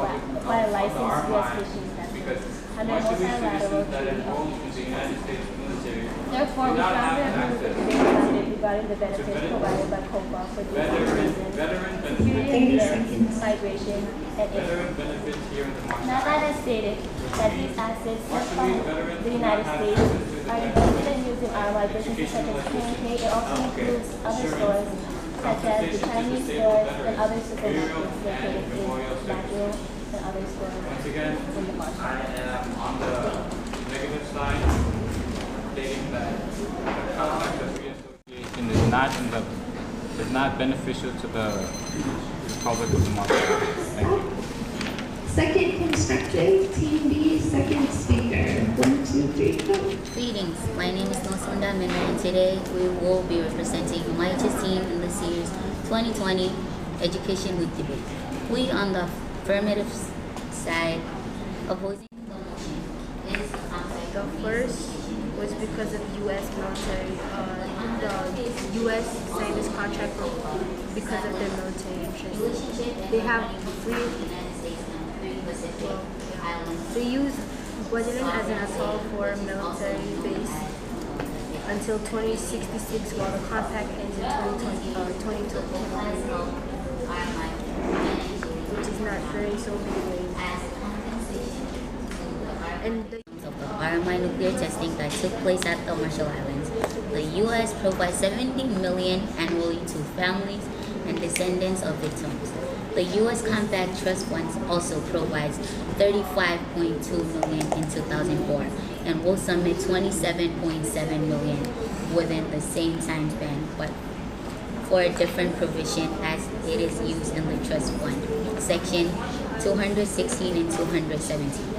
by a licensed U.S. fishing vessel under multilateral treaty agreements. Therefore, we strongly agree with the debate founded regarding the benefits provided by COPA for these reasons: security and defense, migration, and income. Now that has stated that these assets sent from the United States are invested and used in RMI businesses such as K&K. It also includes other stores such as the Chinese stores and other supermarkets located in Nashville and other stores in the Marshall. I am on the negative side, stating that the contract of reassociation is not beneficial to the Republic of the Marshall Islands. Thank you. Second constructive, Team B, second speaker. 1, 2, 3, go. Greetings, my name is Nosunda Minna, and today we will be representing UMIT's team in the series 2020 Education Week debate. We on the affirmative side, opposing the motion is the conflict. The first was because of U.S. military. The U.S. signed this contract because of their military interests. They have they use Guadeloupe as an atoll for a military base until 2066, while the compact ends in 2020, which is not very so big. And the of the RMI nuclear testing that took place at the Marshall Islands, the U.S. provides $70 million annually to families and descendants of victims. The U.S. Compact Trust Funds also provides $35.2 million in 2004 and will submit $27.7 million within the same time span, but for a different provision as it is used in the Trust Fund, Section 216 and 217.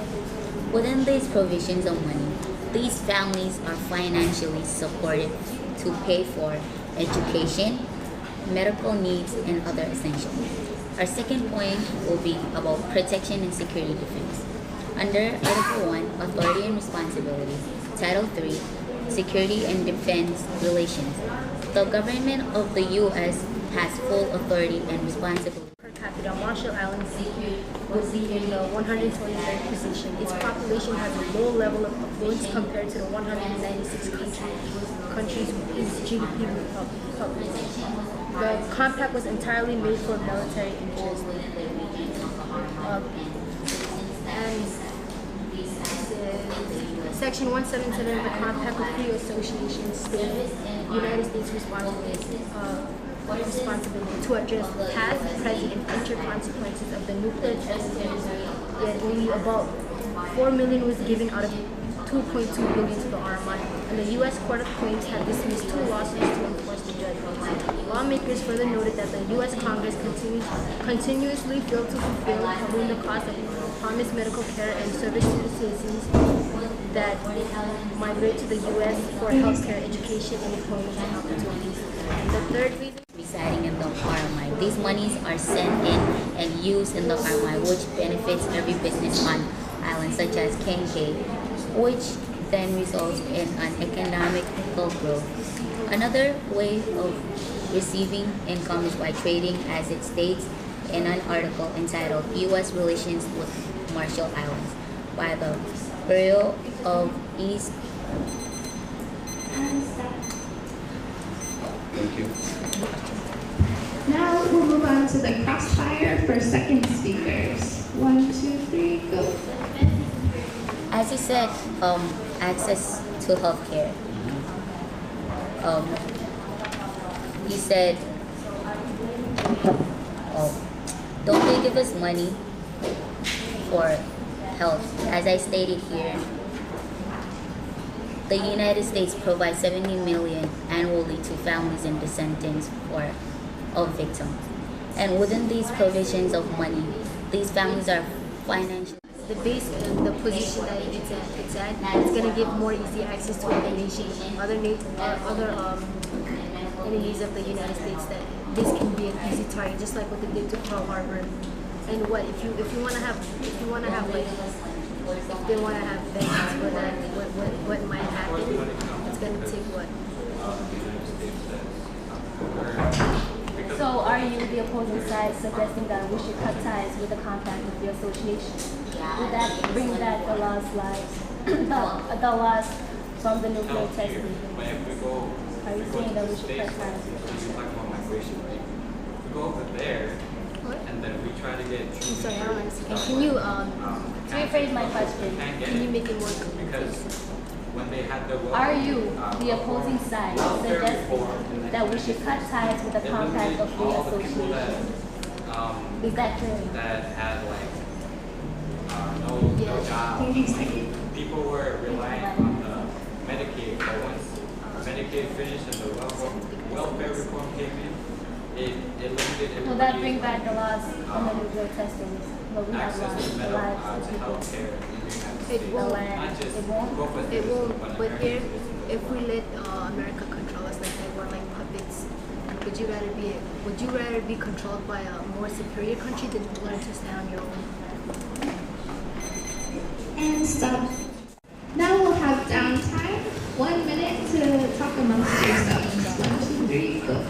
Within these provisions of money, these families are financially supported to pay for education, medical needs, and other essentials. Our second point will be about protection and security defense. Under Article 1, Authority and Responsibility, Title 3, Security and Defense Relations, the government of the U.S. has full authority and responsibility. per capita, Marshall Islands would be in the 123rd position. Its population has a low level of affluence compared to the 196 countries its GDP republic. The compact was entirely made for military interests. Section 177 of the Compact of Free Association states the United States responsibility to address past, present, and future consequences of the nuclear test, yet only about $4 million was given out of $2.2 billion to the RMI, and the U.S. Court of Claims had dismissed 2 lawsuits to enforce the judgments. Lawmakers further noted that the U.S. Congress continuously failed to fulfill covering the cost of promised medical care and service to the citizens that migrate to the U.S. for healthcare, education, and employment opportunities. The third reason residing in the RMI. These monies are sent in and used in the RMI, which benefits every business on islands such as K&K, which then results in an economic growth. Another way of receiving income is by trading, as it states in an article entitled U.S. Relations with Marshall Islands by the Bureau of East Thank you. Now we'll move on to the crossfire for second speakers. 1, 2, 3, go. As you said, access to healthcare. He said, don't they give us money for health? As I stated here, the United States provides $70 million annually to families and descendants of victims. And within these provisions of money, these families are financially... The base and the position that it's going to give more easy access to other nations, other enemies of the United States. That this can be an easy target, just like what they did to Pearl Harbor. And what if you want to have if they want to have vengeance for that, what might happen? It's going to take what? So are you the opposing side suggesting that we should cut ties with the compact of the association? Would that bring back the lost lives, the loss from the nuclear testing? Are you saying that we should cut ties? We go over there, and then we try to get. I'm sorry, I don't understand. Can you to rephrase my question? Can you make it more clear? Because when they had the are you, the opposing side, suggesting that we should cut ties with the compact of the association? Is that true? That had no job. People were relying on the Medicaid, but once Medicaid finished and the welfare reform came in, it limited everybody. Will that bring back the loss on the nuclear testing? Will we have access lost to the lives of to people? healthcare in the United States. It won't. Not just It won't. But if we let America control us like they were like puppets, would you rather be controlled by a more superior country than learn to stand on your own? And stop. Now we'll have downtime. 1 minute to talk amongst yourselves. 1, 2, 3, go.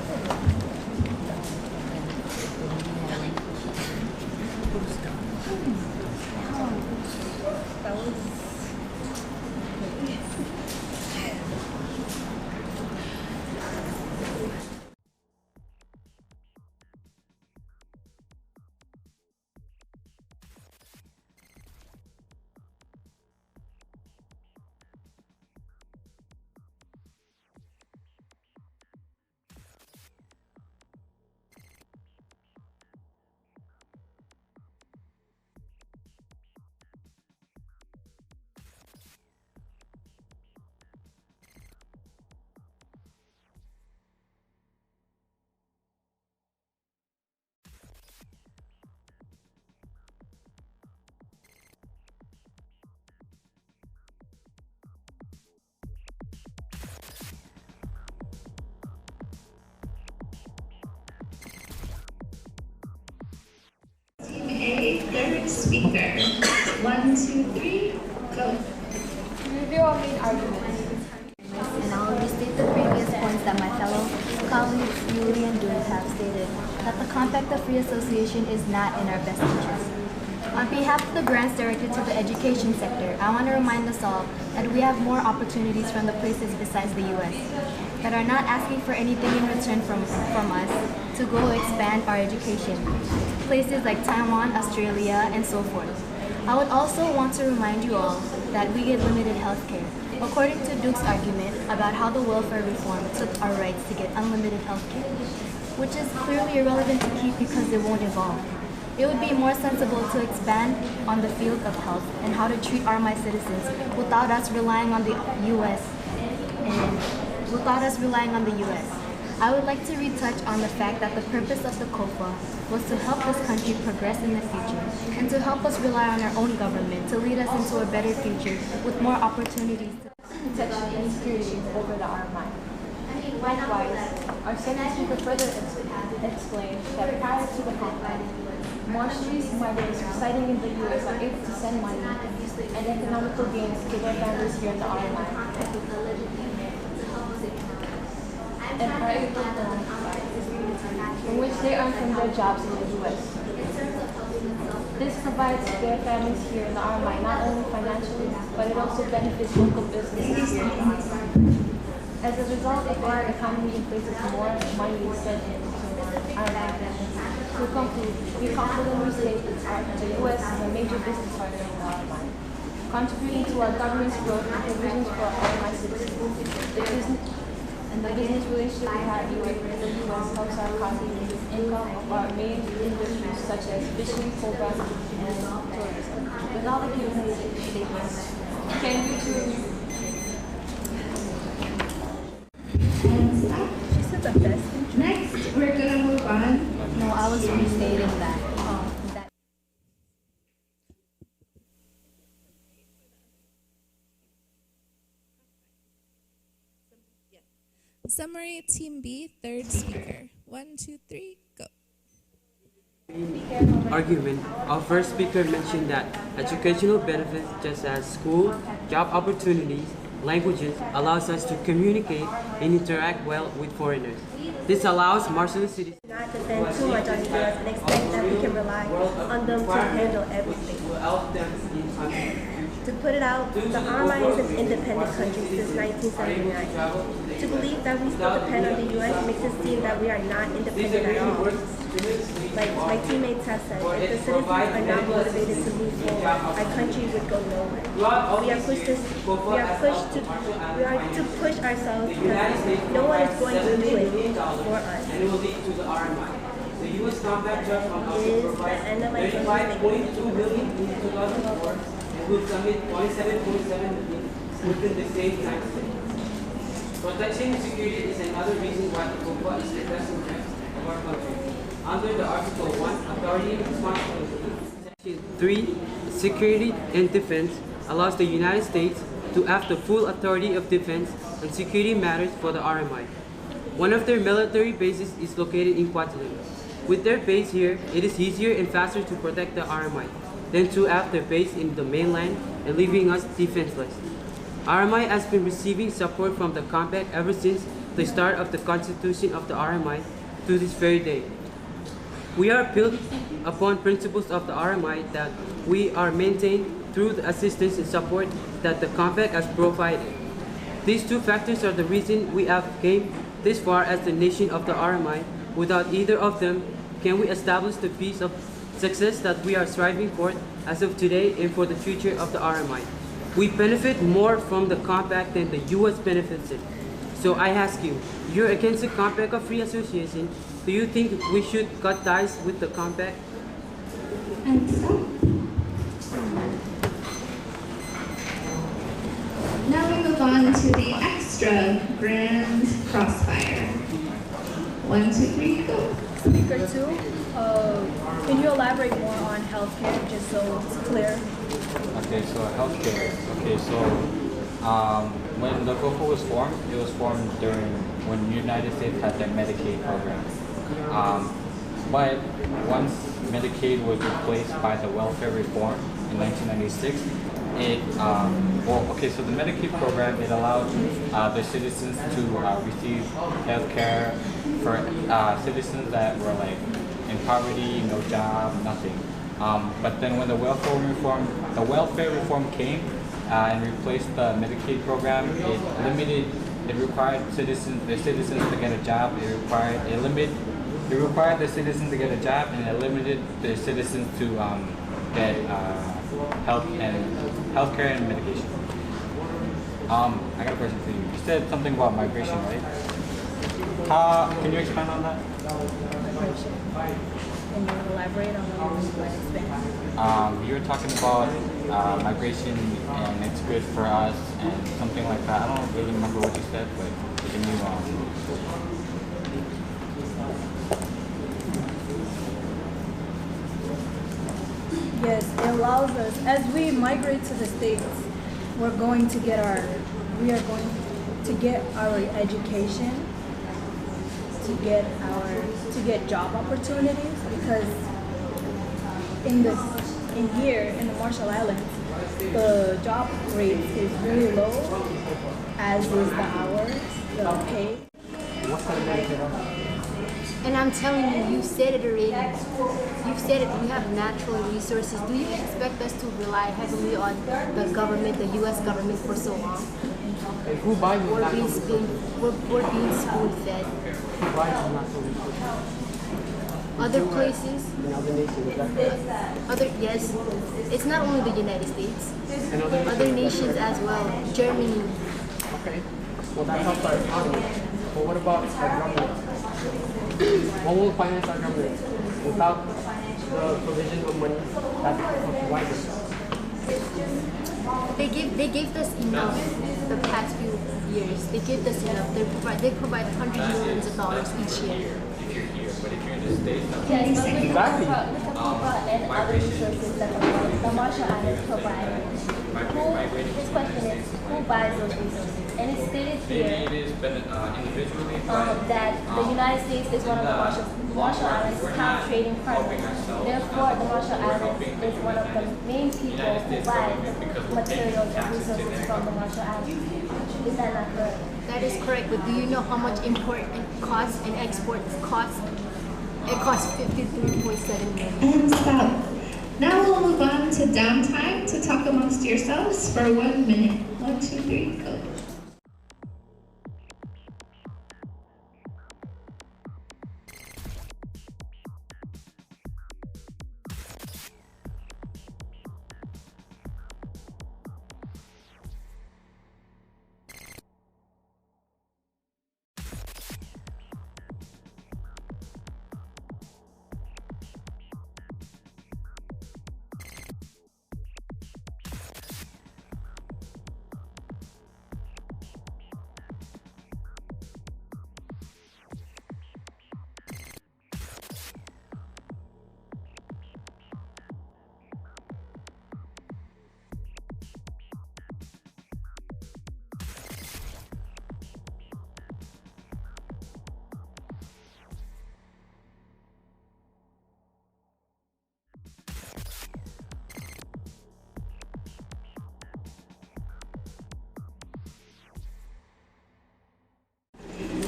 Team A, third speaker. 1, 2, 3, go. Review our main arguments. And I'll restate the previous points that my fellow colleagues Yuli and Dune have stated, that the Compact of Free Association is not in our best interest. On behalf of the grants directed to the education sector, I want to remind us all that we have more opportunities from the places besides the U.S. that are not asking for anything in return from us to go expand our education. Places like Taiwan, Australia, and so forth. I would also want to remind you all that we get limited health care. According to Duke's argument about how the welfare reform took our rights to get unlimited health care, which is clearly irrelevant to keep because it won't evolve. It would be more sensible to expand on the field of health and how to treat our citizens without us relying on the U.S. I would like to retouch on the fact that the purpose of the COFA was to help this country progress in the future and to help us rely on our own government to lead us into a better future with more opportunities Protection and security over the RMI. Likewise, our second speaker further explained that prior to the compact, Marshallese migrants residing in the U.S. are able to send money and economical gains to their families here in the RMI, and are able to, in which they earn from their jobs in the U.S. This provides their families here in the RMI not only financially, but it also benefits local businesses here in the RMI. As a result, if our economy increases more money is spent into our business. To conclude, we confidently state that the U.S. is a major business partner in our mind, contributing to our government's growth and provisions for all my citizens. The business relationship we have with the U.S. helps our economy make income of our main industries such as fishing, cobra, and tourism. With all the given statements, can we choose? She said the best. Next, we're gonna move on. No, I was restating that. Summary, Team B, third speaker. 1, 2, 3, go. Argument. Our first speaker mentioned that educational benefits such as school, job opportunities, languages allows us to communicate and interact well with foreigners. This allows Marshall citizens not depend too much on the U.S. and expect that we can rely on them to handle everything. To put it out, the RMI is an independent country since 1979. To believe that we still depend on the U.S. makes it seem that we are not independent at all. Like my teammates have said, if the citizens are not motivated to move forward, our country would go nowhere. We are to push ourselves because no one is going to do it for us. The U.S. compact just on our identified 42 million in 2004 and will submit 27.7 million within the same time frame. Protection and security is another reason why the COPA is the best interest of our country. Under the Article 1, Authority and Responsibility, Section 3, Security and Defense allows the United States to have the full authority of defense and security matters for the RMI. One of their military bases is located in Guatemala. With their base here, it is easier and faster to protect the RMI than to have their base in the mainland and leaving us defenseless. RMI has been receiving support from the compact ever since the start of the constitution of the RMI to this very day. We are built upon principles of the RMI that we are maintained through the assistance and support that the compact has provided. These two factors are the reason we have came this far as the nation of the RMI. Without either of them, can we establish the peace of success that we are striving for as of today and for the future of the RMI. We benefit more from the compact than the U.S. benefits it. So I ask you, you're against the compact of free association. Do you think we should cut ties with the compact? And so, now we move on to the extra grand crossfire. 1, 2, 3, go. Speaker 2, can you elaborate more on healthcare just so it's clear? Okay, so healthcare. Okay, so when the COPA was formed, it was formed during when the United States had their Medicaid program. But once Medicaid was replaced by the welfare reform in 1996, so the Medicaid program, it allowed the citizens to receive health care for citizens that were like in poverty, no job, nothing. But then when the welfare reform came and replaced the Medicaid program, it required the citizens to get a job. It required the citizens to get a job, and it limited the citizens to get healthcare and medication. I got a question for you. You said something about migration, right? Can you expand on that? Migration. Can you elaborate on what you were talking about migration and it's good for us and something like that. I don't really remember what you said, but can you Yes, it allows us, as we migrate to the States, we are going to get our education, to get job opportunities, because in here in the Marshall Islands, the job rate is really low, as is the hours, the pay. And I'm telling you, you said it already. You said it, we have natural resources. Do you expect us to rely heavily on the government, the U.S. government, for so long? And who buys is not we're being spoon-fed. Who buys is not so Other places, in other nations, is that correct? yes, it's not only the United States, And other nations as well, Germany. Okay. Well, that helps our economy. But what about our government? What will finance our government without the provision of money that provides us? They gave us enough the past few years. They gave us enough. They provide hundreds of millions of dollars each year. Yes, but with Exactly. the COPA and other resources that the Marshall Islands provide, this question is, who buys those resources? And it's stated here that the United States is one of the Marshall Islands' top trading partners. Therefore, the Marshall Islands is one of the main people who buy materials and resources from the Marshall Islands. Is that not correct? That is correct, but do you know how much import and cost and export costs? It costs $53.7 million. And stop. Now we'll move on to downtime to talk amongst yourselves for 1 minute. 1, 2, 3, go.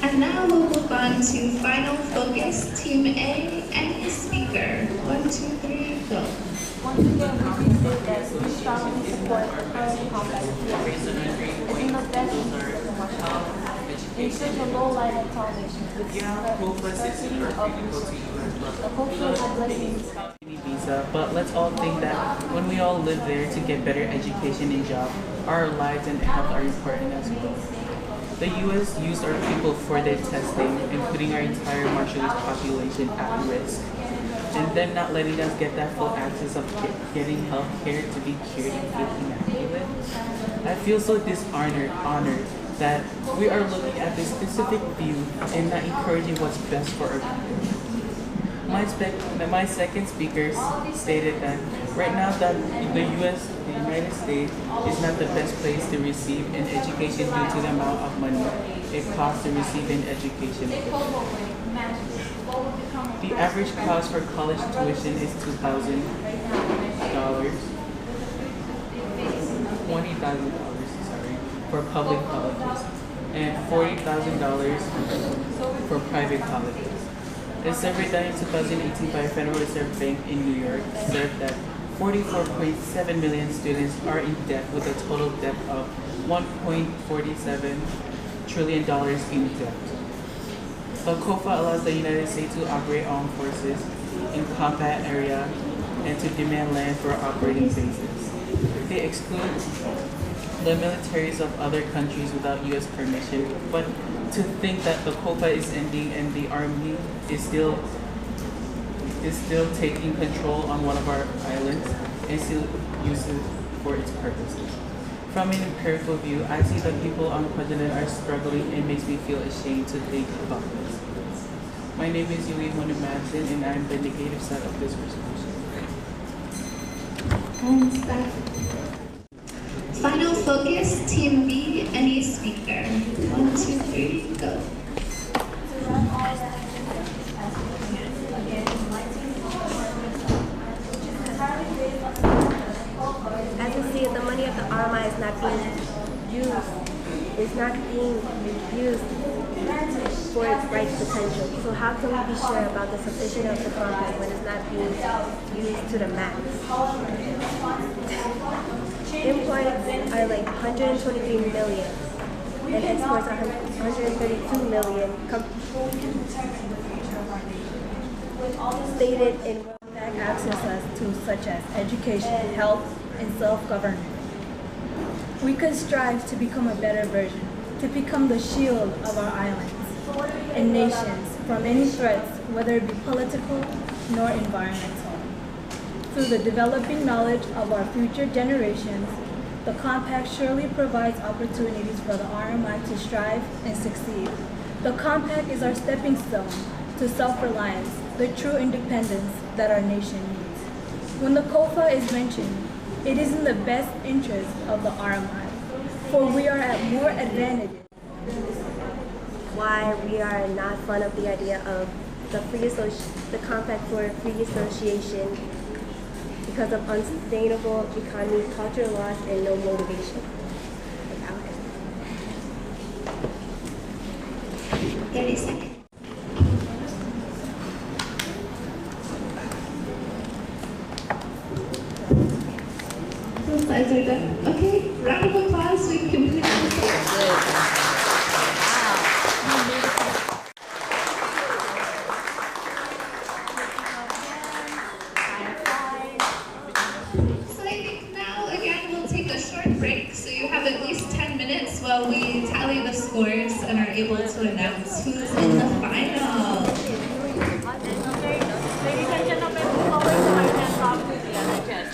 And now we'll move on to final focus, Team A, any speaker. 1, 2, 3, go. Once again, we state that we strongly support the current compact here. It's in the best interest of the Marshall Islands. In such a low light of tall nations with scarcity of resources. The hopeful and blessings. Visa, but let's all think that when we all live there to get better education and job, our lives and health are important as well. The U.S. used our people for their testing and putting our entire Marshallese population at risk, and then not letting us get that full access of getting health care to be cured and feel immaculate. I feel so honored that we are looking at this specific view and not encouraging what's best for our people. My second speaker stated that right now that the United States is not the best place to receive an education due to the amount of money it costs to receive an education. The average cost for college tuition is $2,000, for public colleges, and $40,000 for private colleges. A survey done in 2018 by Federal Reserve Bank in New York said that 44.7 million students are in debt with a total debt of $1.47 trillion in debt. The COFA allows the United States to operate armed forces in combat area and to demand land for operating bases. They exclude the militaries of other countries without U.S. permission, but to think that the COFA is ending and the Army is still taking control on one of our islands and still uses it for its purposes. From an empirical view, I see that people on the continent are struggling and it makes me feel ashamed to think about this. My name is Yui Honu Madsen and I'm the negative side of this resolution. And stop. Final focus, Team B, any speaker. 1, 2, 3, go. As we see, the money of the RMI is not being used for its right potential. So how can we be sure about the sufficient of the content when it's not being used to the max? Imports are like 123 million, and exports 132 million, stated in World Bank access to such as education, health, and self-government. We could strive to become a better version, to become the shield of our islands and nations from any threats, whether it be political nor environmental. Through the developing knowledge of our future generations, the Compact surely provides opportunities for the RMI to strive and succeed. The Compact is our stepping stone to self-reliance, the true independence that our nation needs. When the COFA is mentioned, it is in the best interest of the RMI, for we are at more advantages. Why we are not fond of the idea of the Compact for Free Association, because of unsustainable economy, cultural loss, and no motivation. 30 seconds. Slides are done. Okay, round of applause. We completed the break, so you have at least 10 minutes while we tally the scores and are able to announce who's in the final. Ladies and gentlemen, move over to my hand off with the other judge.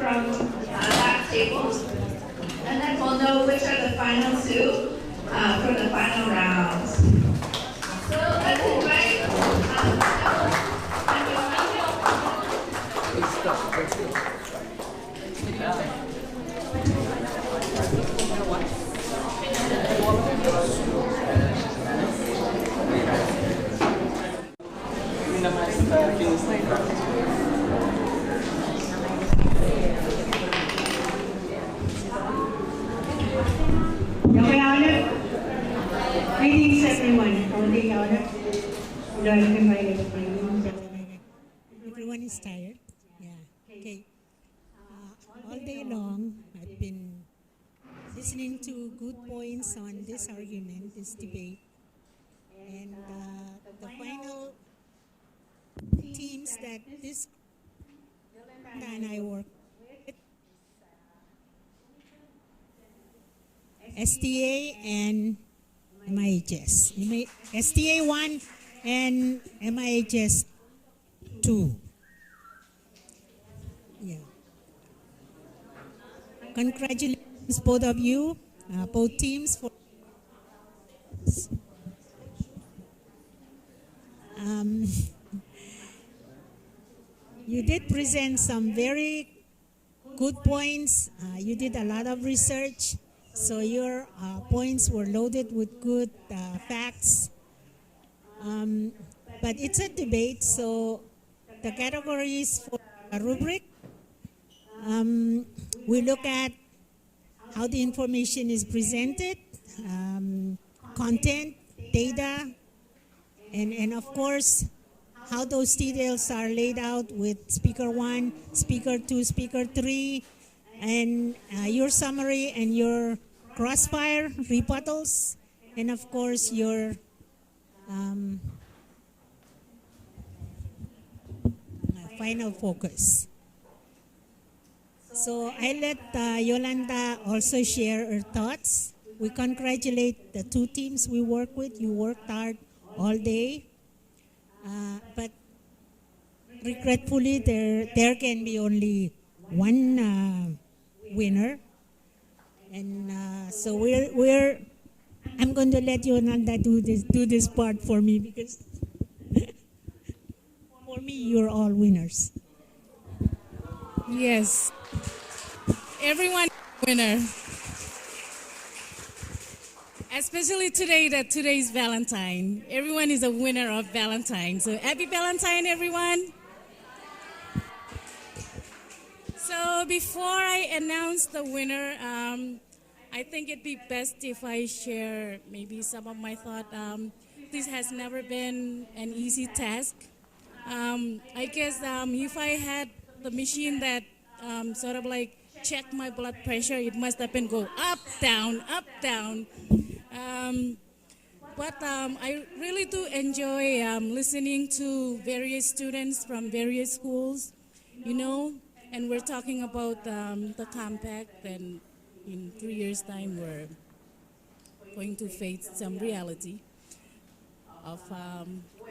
from that table, and then we'll know which are the final two for the final rounds. So let's invite Your Honor, greetings everyone. Your Honor, everyone is tired. Yeah. Okay. All day long, I've been listening to good points on this argument, this debate, and the final teams that this and I work with, STA and MIHS. STA 1 and MIHS 2. Yeah. Congratulations, both of you, both teams for. You did present some very good points. You did a lot of research, so your points were loaded with good facts. But it's a debate, so the categories for a rubric, we look at how the information is presented, content, data, and of course, how those details are laid out with speaker 1, speaker 2, speaker 3, and your summary and your crossfire rebuttals, and of course your final focus. So I let Yolanda also share her thoughts. We congratulate the two teams we work with. You worked hard all day. But regretfully, there can be only one winner, and so I'm going to let Yolanda do this part for me, because for me you're all winners. Yes, everyone is a winner. Especially today, that today is Valentine. Everyone is a winner of Valentine. So happy Valentine, everyone. So before I announce the winner, I think it'd be best if I share maybe some of my thought. This has never been an easy task. I guess if I had the machine that sort of like check my blood pressure, it must have been go up, down, up, down. But I really do enjoy listening to various students from various schools, and we're talking about the compact, and in 3 years' time we're going to face some reality of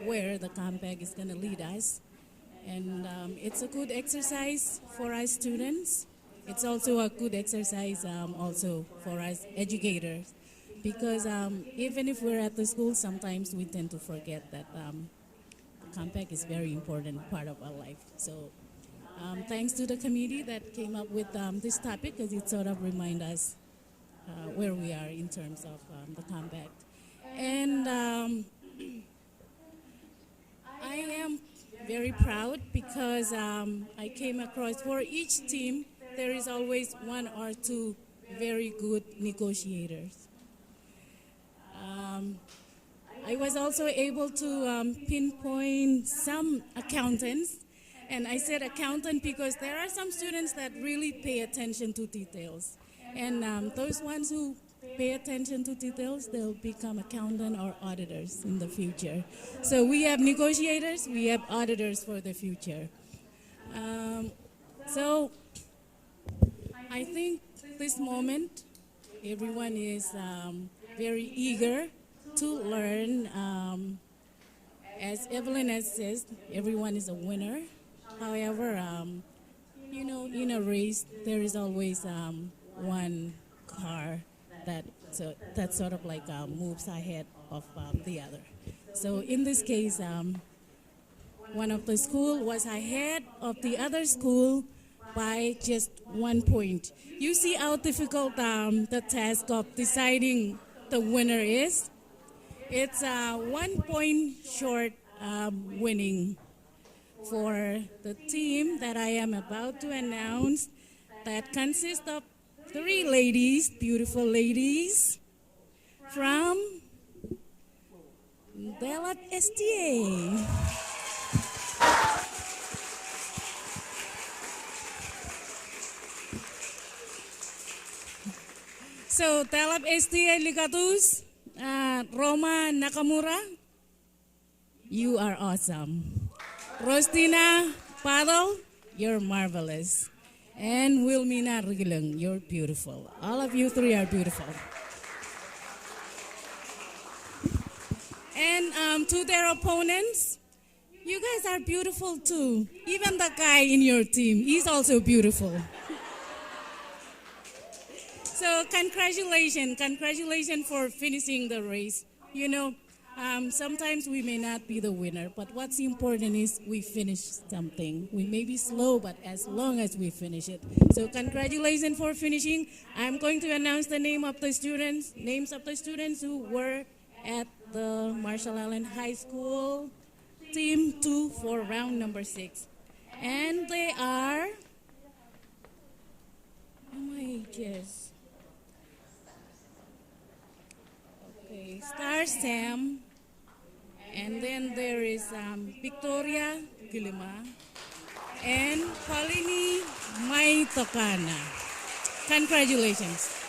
where the compact is going to lead us. And it's a good exercise for us students. It's also a good exercise also for us educators. Because even if we're at the school, sometimes we tend to forget that the compact is a very important part of our life. So thanks to the committee that came up with this topic, because it sort of reminds us where we are in terms of the compact. And I am very proud because I came across, for each team, there is always one or two very good negotiators. I was also able to pinpoint some accountants, and I said accountant because there are some students that really pay attention to details, and those ones who pay attention to details, they'll become accountant or auditors in the future. So we have negotiators, we have auditors for the future. So I think this moment, everyone is very eager to learn. As Evelyn has said, everyone is a winner. However, you know, in a race, there is always one car that sort of like moves ahead of the other. So in this case, one of the school was ahead of the other school by just 1 point. You see how difficult the task of deciding the winner is? It's 1 point short winning for the team that I am about to announce that consists of 3 ladies, beautiful ladies, from Delap STA. So, Delap STA Ligatus, Roma Nakamura, you are awesome. Rostina Pado, you're marvelous. And Wilmina Rigilang, you're beautiful. All of you 3 are beautiful. And to their opponents, you guys are beautiful too. Even the guy in your team, he's also beautiful. So congratulations for finishing the race. You know, sometimes we may not be the winner, but what's important is we finish something. We may be slow, but as long as we finish it. So congratulations for finishing. I'm going to announce the names of the students who were at the Marshall Allen High School Team 2 for round number 6. And they are, oh my ages. Okay, Star Sam, and then there is Victoria Gilima, and Paulini Maitokana. Congratulations.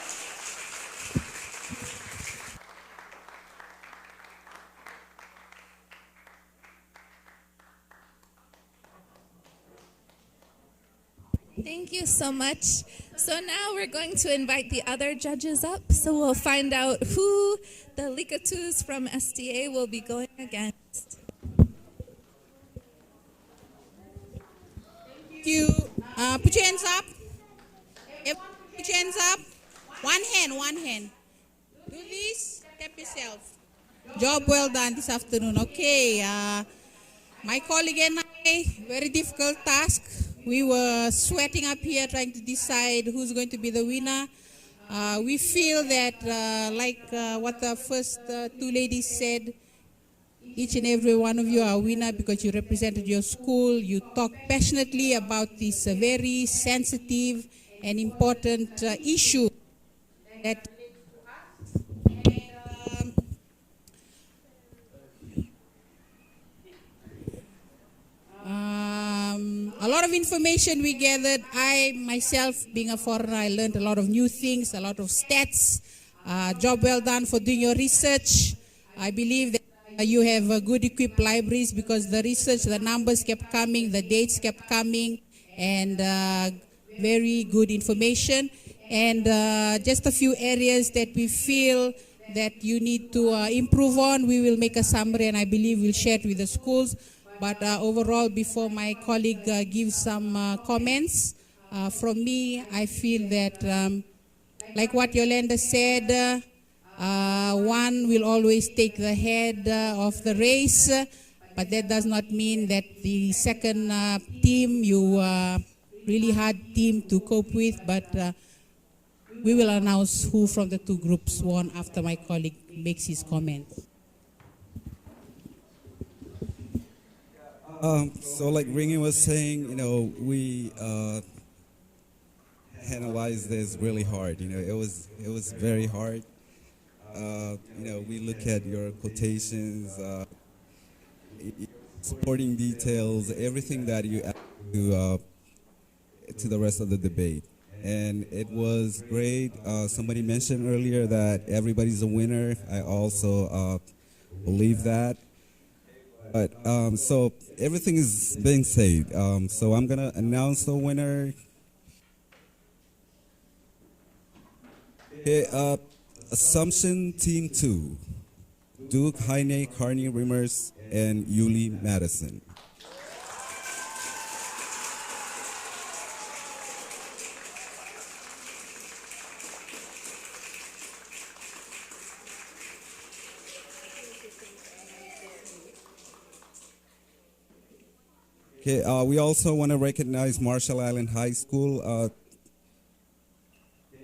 Thank you so much. So now we're going to invite the other judges up, so we'll find out who the Likatus from STA will be going against. Thank you. Put your hands up. Put your hands up. One hand. Do this. Tap yourself. Job well done this afternoon. Okay. My colleague and I, very difficult task. We were sweating up here trying to decide who's going to be the winner. We feel that, like what the first 2 ladies said, each and every one of you are a winner because you represented your school. You talked passionately about this very sensitive and important issue that a lot of information we gathered. I myself, being a foreigner, I learned a lot of new things, a lot of stats. Job well done for doing your research. I believe that you have good equipped libraries because the research, the numbers kept coming, the dates kept coming, and very good information. And just a few areas that we feel that you need to improve on, we will make a summary, and I believe we'll share it with the schools. But overall, before my colleague gives some comments, from me, I feel that, like what Yolanda said, one will always take the head of the race, but that does not mean that the second team, you really hard team to cope with, but we will announce who from the 2 groups won after my colleague makes his comments. So like Ringy was saying, you know, we analyzed this really hard. You know, it was very hard. You know, we look at your quotations, supporting details, everything that you add to the rest of the debate. And it was great. Somebody mentioned earlier that everybody's a winner. I also believe that. But so everything is being said. So I'm gonna announce the winner. Okay, Assumption Team 2, Duke, Heine, Carney, Rimmers, and Yuli Madison. Okay, we also want to recognize Marshall Island High School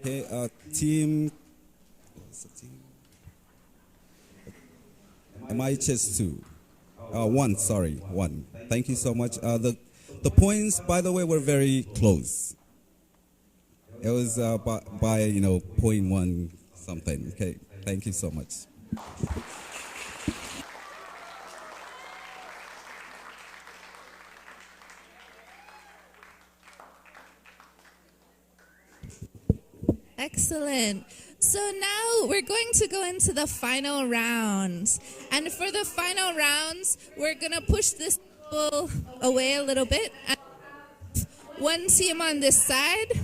team. What's the team? MIHS 2. One. Thank you so much. The points, by the way, were very close. It was by 0.1 something. Okay, thank you so much. Excellent. So now we're going to go into the final round. And for the final rounds, we're going to push this table away a little bit. One team on this side,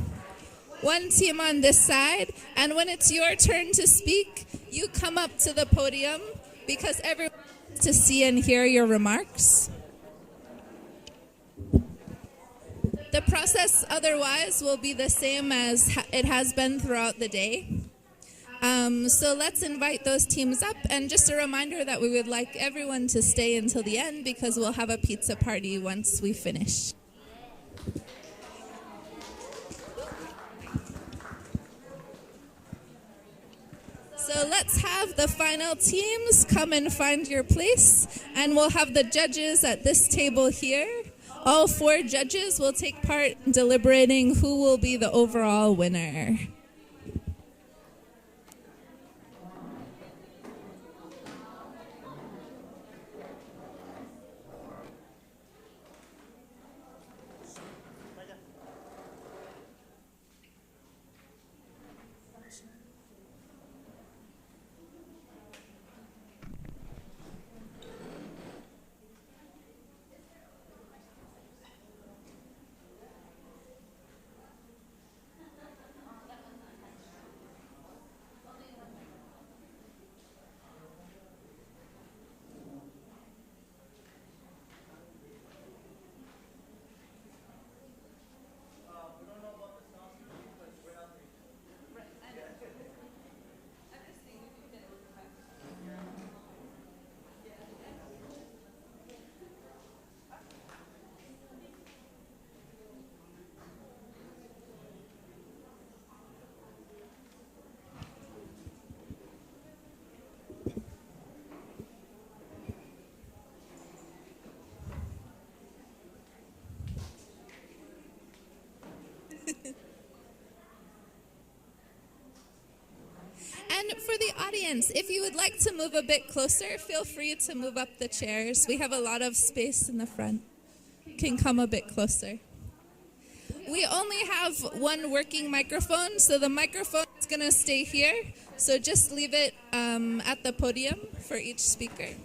one team on this side. And when it's your turn to speak, you come up to the podium because everyone wants to see and hear your remarks. The process otherwise will be the same as it has been throughout the day. So let's invite those teams up, and just a reminder that we would like everyone to stay until the end because we'll have a pizza party once we finish. So let's have the final teams come and find your place, and we'll have the judges at this table here. All 4 judges will take part in deliberating who will be the overall winner. And for the audience, if you would like to move a bit closer, feel free to move up the chairs. We have a lot of space in the front. Can come a bit closer. We only have one working microphone, so the microphone is going to stay here. So just leave it at the podium for each speaker.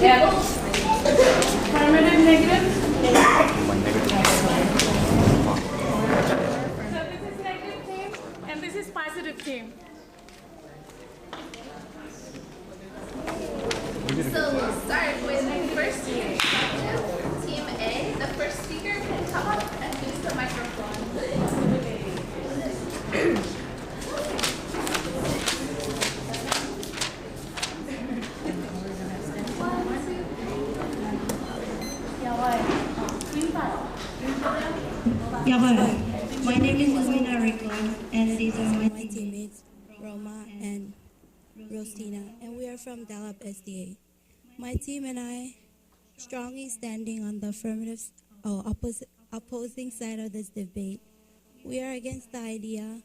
Yeah. Affirmative, negative? One negative. So this is negative team, and this is positive team. So we'll start with first year. Yeah, my name is Lumina Rico, and these are my teammates, Roma and Rostina, and we are from Dalab SDA. My team and I strongly standing on the affirmative, opposing side of this debate. We are against the idea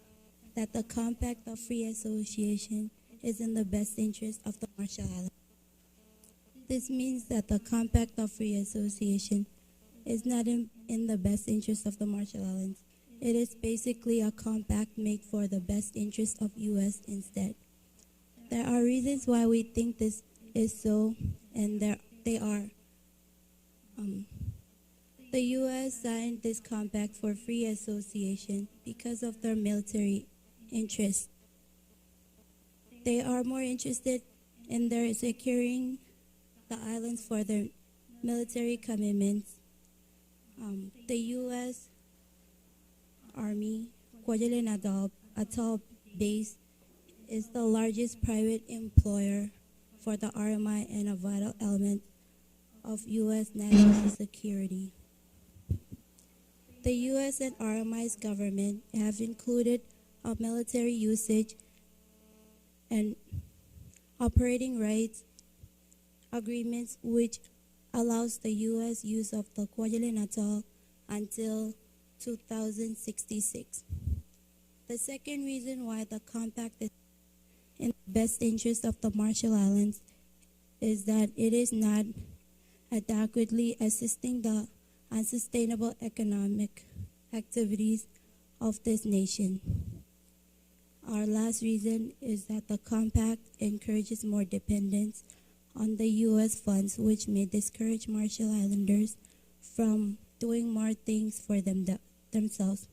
that the Compact of Free Association is in the best interest of the Marshall Islands. This means that the Compact of Free Association is not in the best interest of the Marshall Islands. It is basically a compact made for the best interest of U.S. instead. There are reasons why we think this is so, and they are. The U.S. signed this compact for free association because of their military interests. They are more interested in their securing the islands for their military commitments. The U.S. Army Kwajalein Atoll Base is the largest private employer for the RMI and a vital element of U.S. national security. The U.S. and RMI's government have included a military usage and operating rights agreements which allows the U.S. use of the Kwajalein Atoll until 2066. The second reason why the compact is in the best interest of the Marshall Islands is that it is not adequately assisting the unsustainable economic activities of this nation. Our last reason is that the compact encourages more dependence on the U.S. funds, which may discourage Marshall Islanders from doing more things for themselves.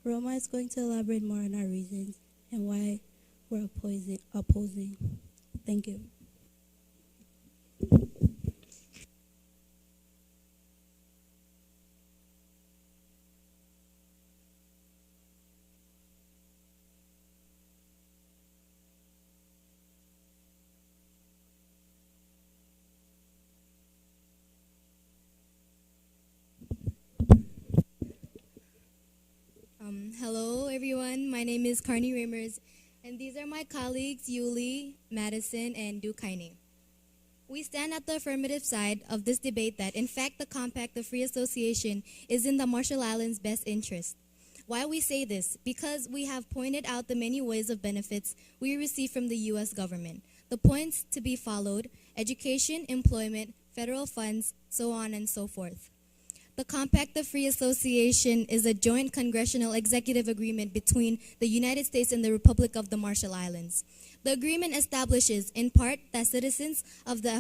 Roma is going to elaborate more on our reasons and why we're opposing. Thank you. Hello, everyone. My name is Carney Ramers, and these are my colleagues, Yuli, Madison, and Dukaini. We stand at the affirmative side of this debate that, in fact, the Compact of Free Association is in the Marshall Islands' best interest. Why we say this? Because we have pointed out the many ways of benefits we receive from the U.S. government. The points to be followed: education, employment, federal funds, so on and so forth. The Compact of Free Association is a joint congressional executive agreement between the United States and the Republic of the Marshall Islands. The agreement establishes, in part, that citizens of the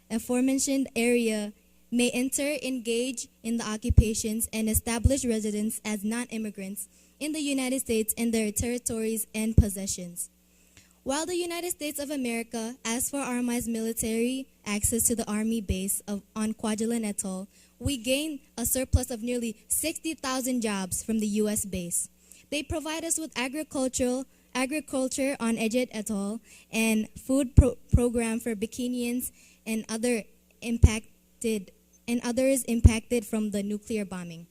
aforementioned area may enter, engage in the occupations, and establish residence as non-immigrants in the United States and their territories and possessions. While the United States of America asks for RMI's military access to the Army base on Kwajalein Atoll, we gain a surplus of nearly 60,000 jobs from the U.S. base. They provide us with agriculture on Edget Atoll and food program for Bikinians and others impacted from the nuclear bombing.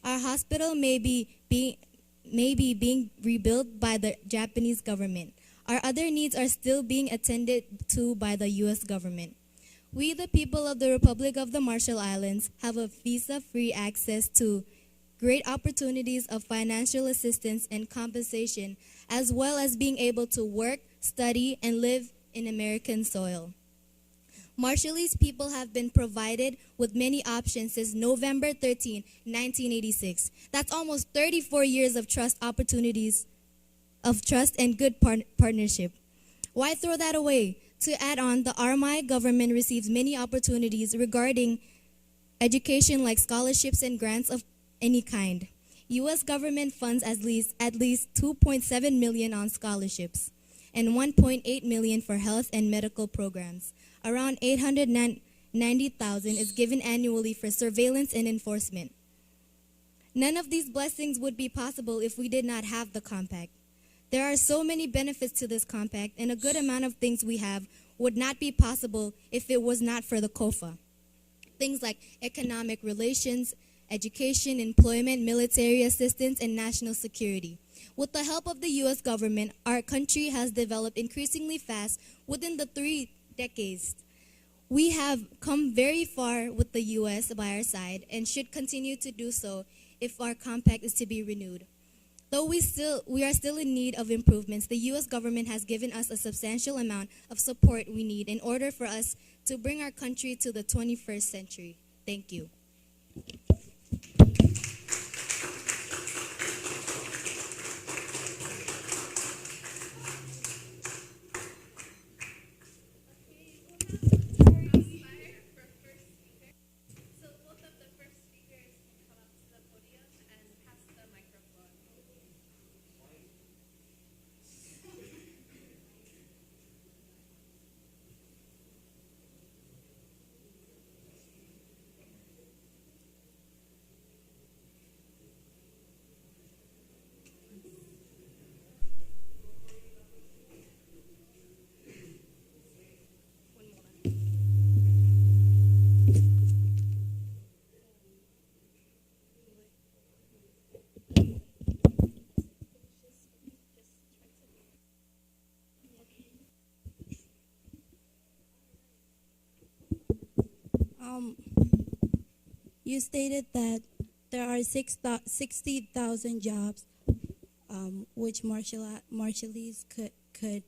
Our hospital may be being rebuilt by the Japanese government. Our other needs are still being attended to by the U.S. government. We, the people of the Republic of the Marshall Islands, have a visa-free access to great opportunities of financial assistance and compensation, as well as being able to work, study, and live in American soil. Marshallese people have been provided with many options since November 13, 1986. That's almost 34 years of trust opportunities, of trust and good partnership. Why throw that away? To add on, the RMI government receives many opportunities regarding education like scholarships and grants of any kind. U.S. government funds at least $2.7 million on scholarships and $1.8 million for health and medical programs. Around $890,000 is given annually for surveillance and enforcement. None of these blessings would be possible if we did not have the compact. There are so many benefits to this compact, and a good amount of things we have would not be possible if it was not for the COFA. things like economic relations, education, employment, military assistance, and national security. With the help of the U.S. government, our country has developed increasingly fast within the 3 decades. We have come very far with the U.S. by our side and should continue to do so if our compact is to be renewed. Though we are still in need of improvements, the U.S. government has given us a substantial amount of support we need in order for us to bring our country to the 21st century. Thank you. You stated that there are 60,000 jobs which Marshallese could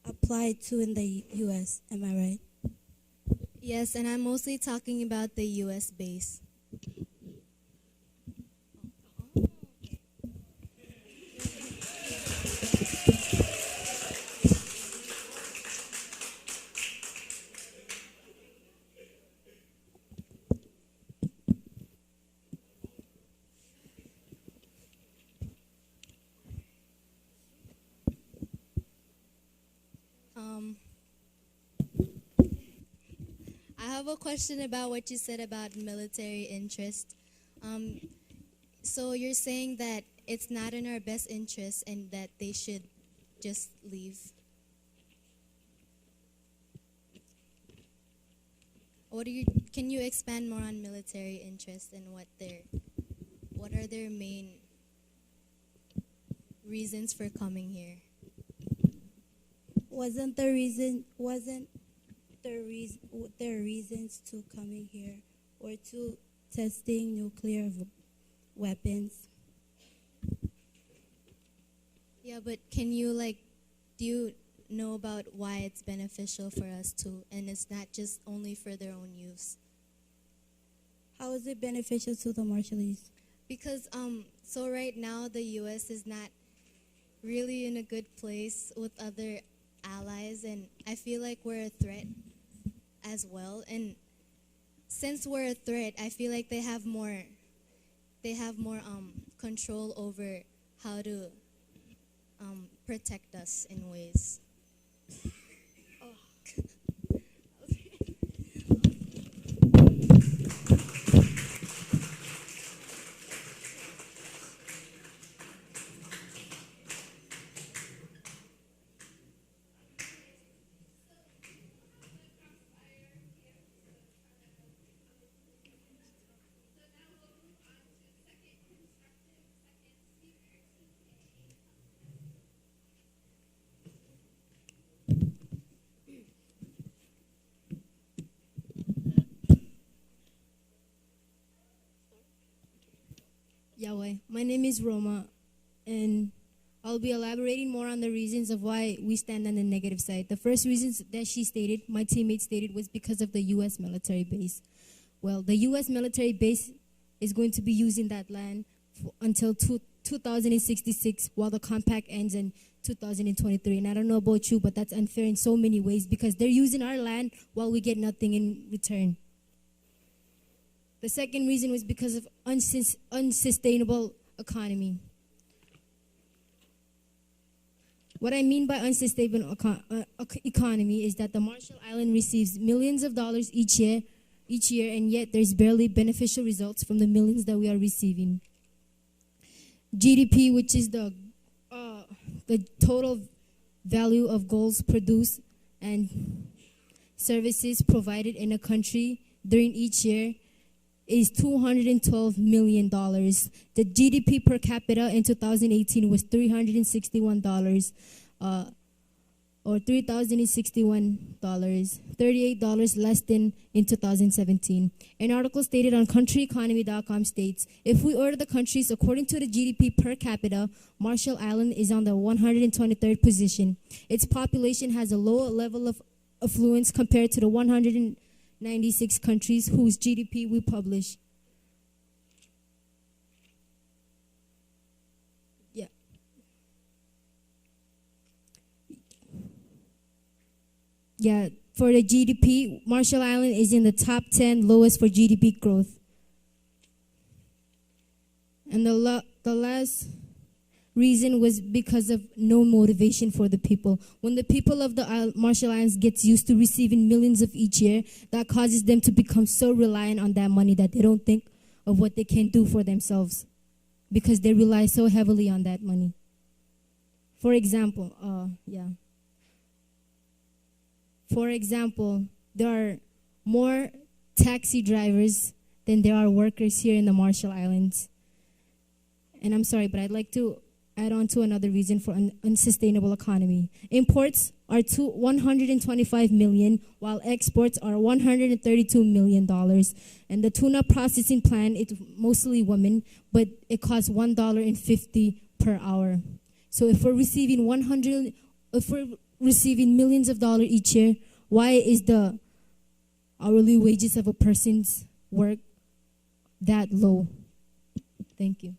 apply to in the U.S. Am I right? Yes, and I'm mostly talking about the U.S. base. I have a question about what you said about military interest. So you're saying that it's not in our best interest and that they should just leave. Can you expand more on military interest and what are their main reasons for coming here? Wasn't their reasons to coming here or to testing nuclear weapons? Yeah, but do you know about why it's beneficial for us to, and it's not just only for their own use? How is it beneficial to the Marshallese? Because so right now the U.S. is not really in a good place with other allies, and I feel like we're a threat as well. And since we're a threat, I feel like they have more control over how to protect us in ways. Yahweh. My name is Roma, and I'll be elaborating more on the reasons of why we stand on the negative side. The first reasons that she stated, my teammate stated, was because of the U.S. military base. Well, the U.S. military base is going to be using that land until 2066, while the compact ends in 2023. And I don't know about you, but that's unfair in so many ways because they're using our land while we get nothing in return. The second reason was because of unsustainable economy. What I mean by unsustainable economy is that the Marshall Islands receives millions of dollars each year, and yet there's barely beneficial results from the millions that we are receiving. GDP, which is the total value of goods produced and services provided in a country during each year is $212 million. The GDP per capita in 2018 was $361, or $3,061, $38 less than in 2017. An article stated on CountryEconomy.com states, if we order the countries according to the GDP per capita, Marshall Island is on the 123rd position. Its population has a low level of affluence compared to the 196 countries whose GDP we publish. Yeah, for the GDP, Marshall Island is in the top 10 lowest for GDP growth. And the last reason was because of no motivation for the people. When the people of the Marshall Islands gets used to receiving millions of each year, that causes them to become so reliant on that money that they don't think of what they can do for themselves because they rely so heavily on that money. For example, there are more taxi drivers than there are workers here in the Marshall Islands. And I'm sorry, but I'd like to add on to another reason for an unsustainable economy. Imports are $125 million, while exports are $132 million. And the tuna processing plant, it's mostly women, but it costs $1.50 per hour. So if we're receiving millions of dollars each year, why is the hourly wages of a person's work that low? Thank you.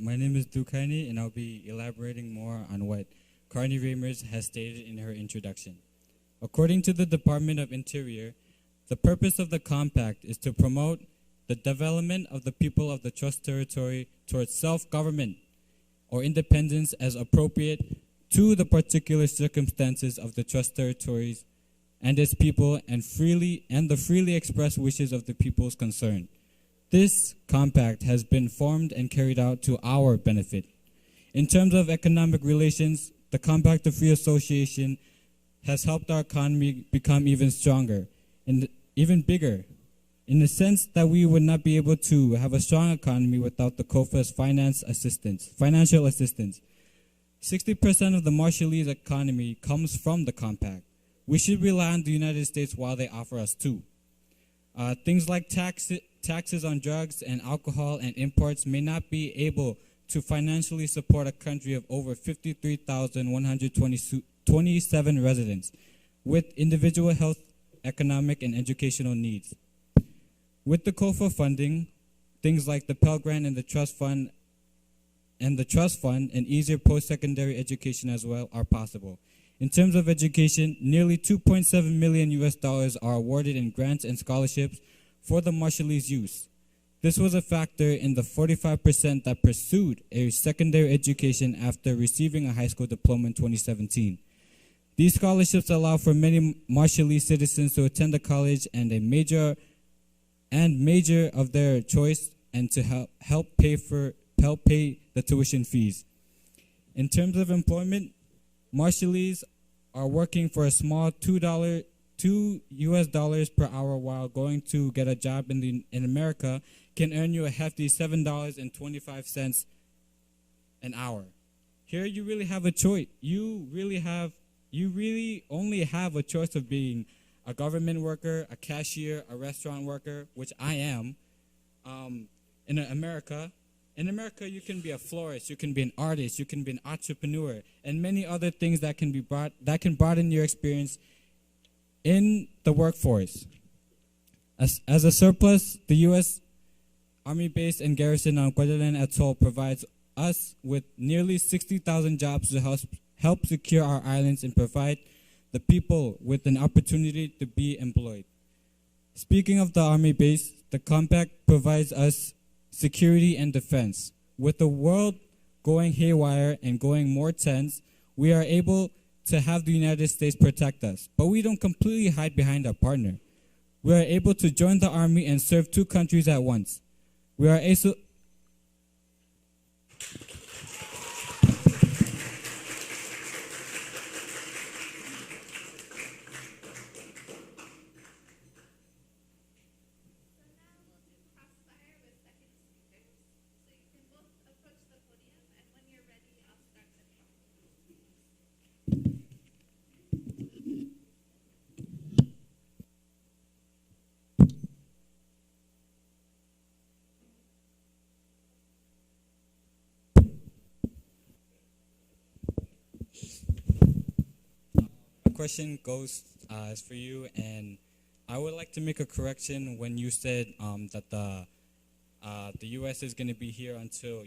My name is Dukaini, and I'll be elaborating more on what Carney Reimers has stated in her introduction. According to the Department of Interior, the purpose of the compact is to promote the development of the people of the trust territory towards self-government or independence as appropriate to the particular circumstances of the trust territories and its people and the freely expressed wishes of the peoples concerned. This compact has been formed and carried out to our benefit. In terms of economic relations, the Compact of Free Association has helped our economy become even stronger and even bigger, in the sense that we would not be able to have a strong economy without the COFA's financial assistance. 60% of the Marshallese economy comes from the compact. We should rely on the United States while they offer us too. Things like taxes on drugs and alcohol and imports may not be able to financially support a country of over 53,127 residents with individual health, economic, and educational needs. With the COFA funding, things like the Pell Grant and the Trust Fund and easier post-secondary education as well are possible. In terms of education, nearly $2.7 million are awarded in grants and scholarships for the Marshallese youth. This was a factor in the 45% that pursued a secondary education after receiving a high school diploma in 2017. These scholarships allow for many Marshallese citizens to attend a college and a major of their choice and to help pay the tuition fees. In terms of employment, Marshallese are working for a small $2 per hour, while going to get a job in America can earn you a hefty $7.25 an hour. Here you really have a choice. You really only have a choice of being a government worker, a cashier, a restaurant worker, which I am. In America, you can be a florist, you can be an artist, you can be an entrepreneur, and many other things that can broaden your experience in the workforce. As a surplus, the U.S. Army base and garrison on Guadalupe Atoll provides us with nearly 60,000 jobs to help secure our islands and provide the people with an opportunity to be employed. Speaking of the Army base, the compact provides us security and defense. With the world going haywire and going more tense, we are able to have the United States protect us, but we don't completely hide behind our partner. We are able to join the Army and serve two countries at once. We are able question goes is for you, and I would like to make a correction when you said that the U.S. is going to be here until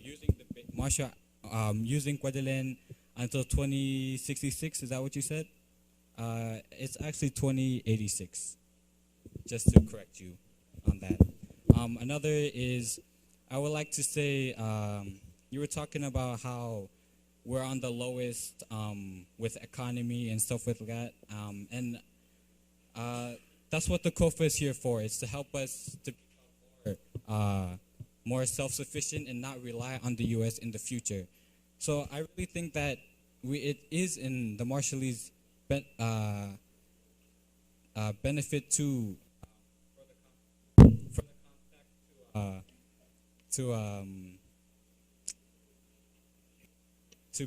using Guadalupe until 2066. Is that what you said? It's actually 2086. Just to correct you on that. Another is, I would like to say, you were talking about how we're on the lowest with economy and stuff like that. And that's what the COFA is here for. It's to help us to become more self-sufficient and not rely on the U.S. in the future. So I really think that it is in the Marshallese benefit to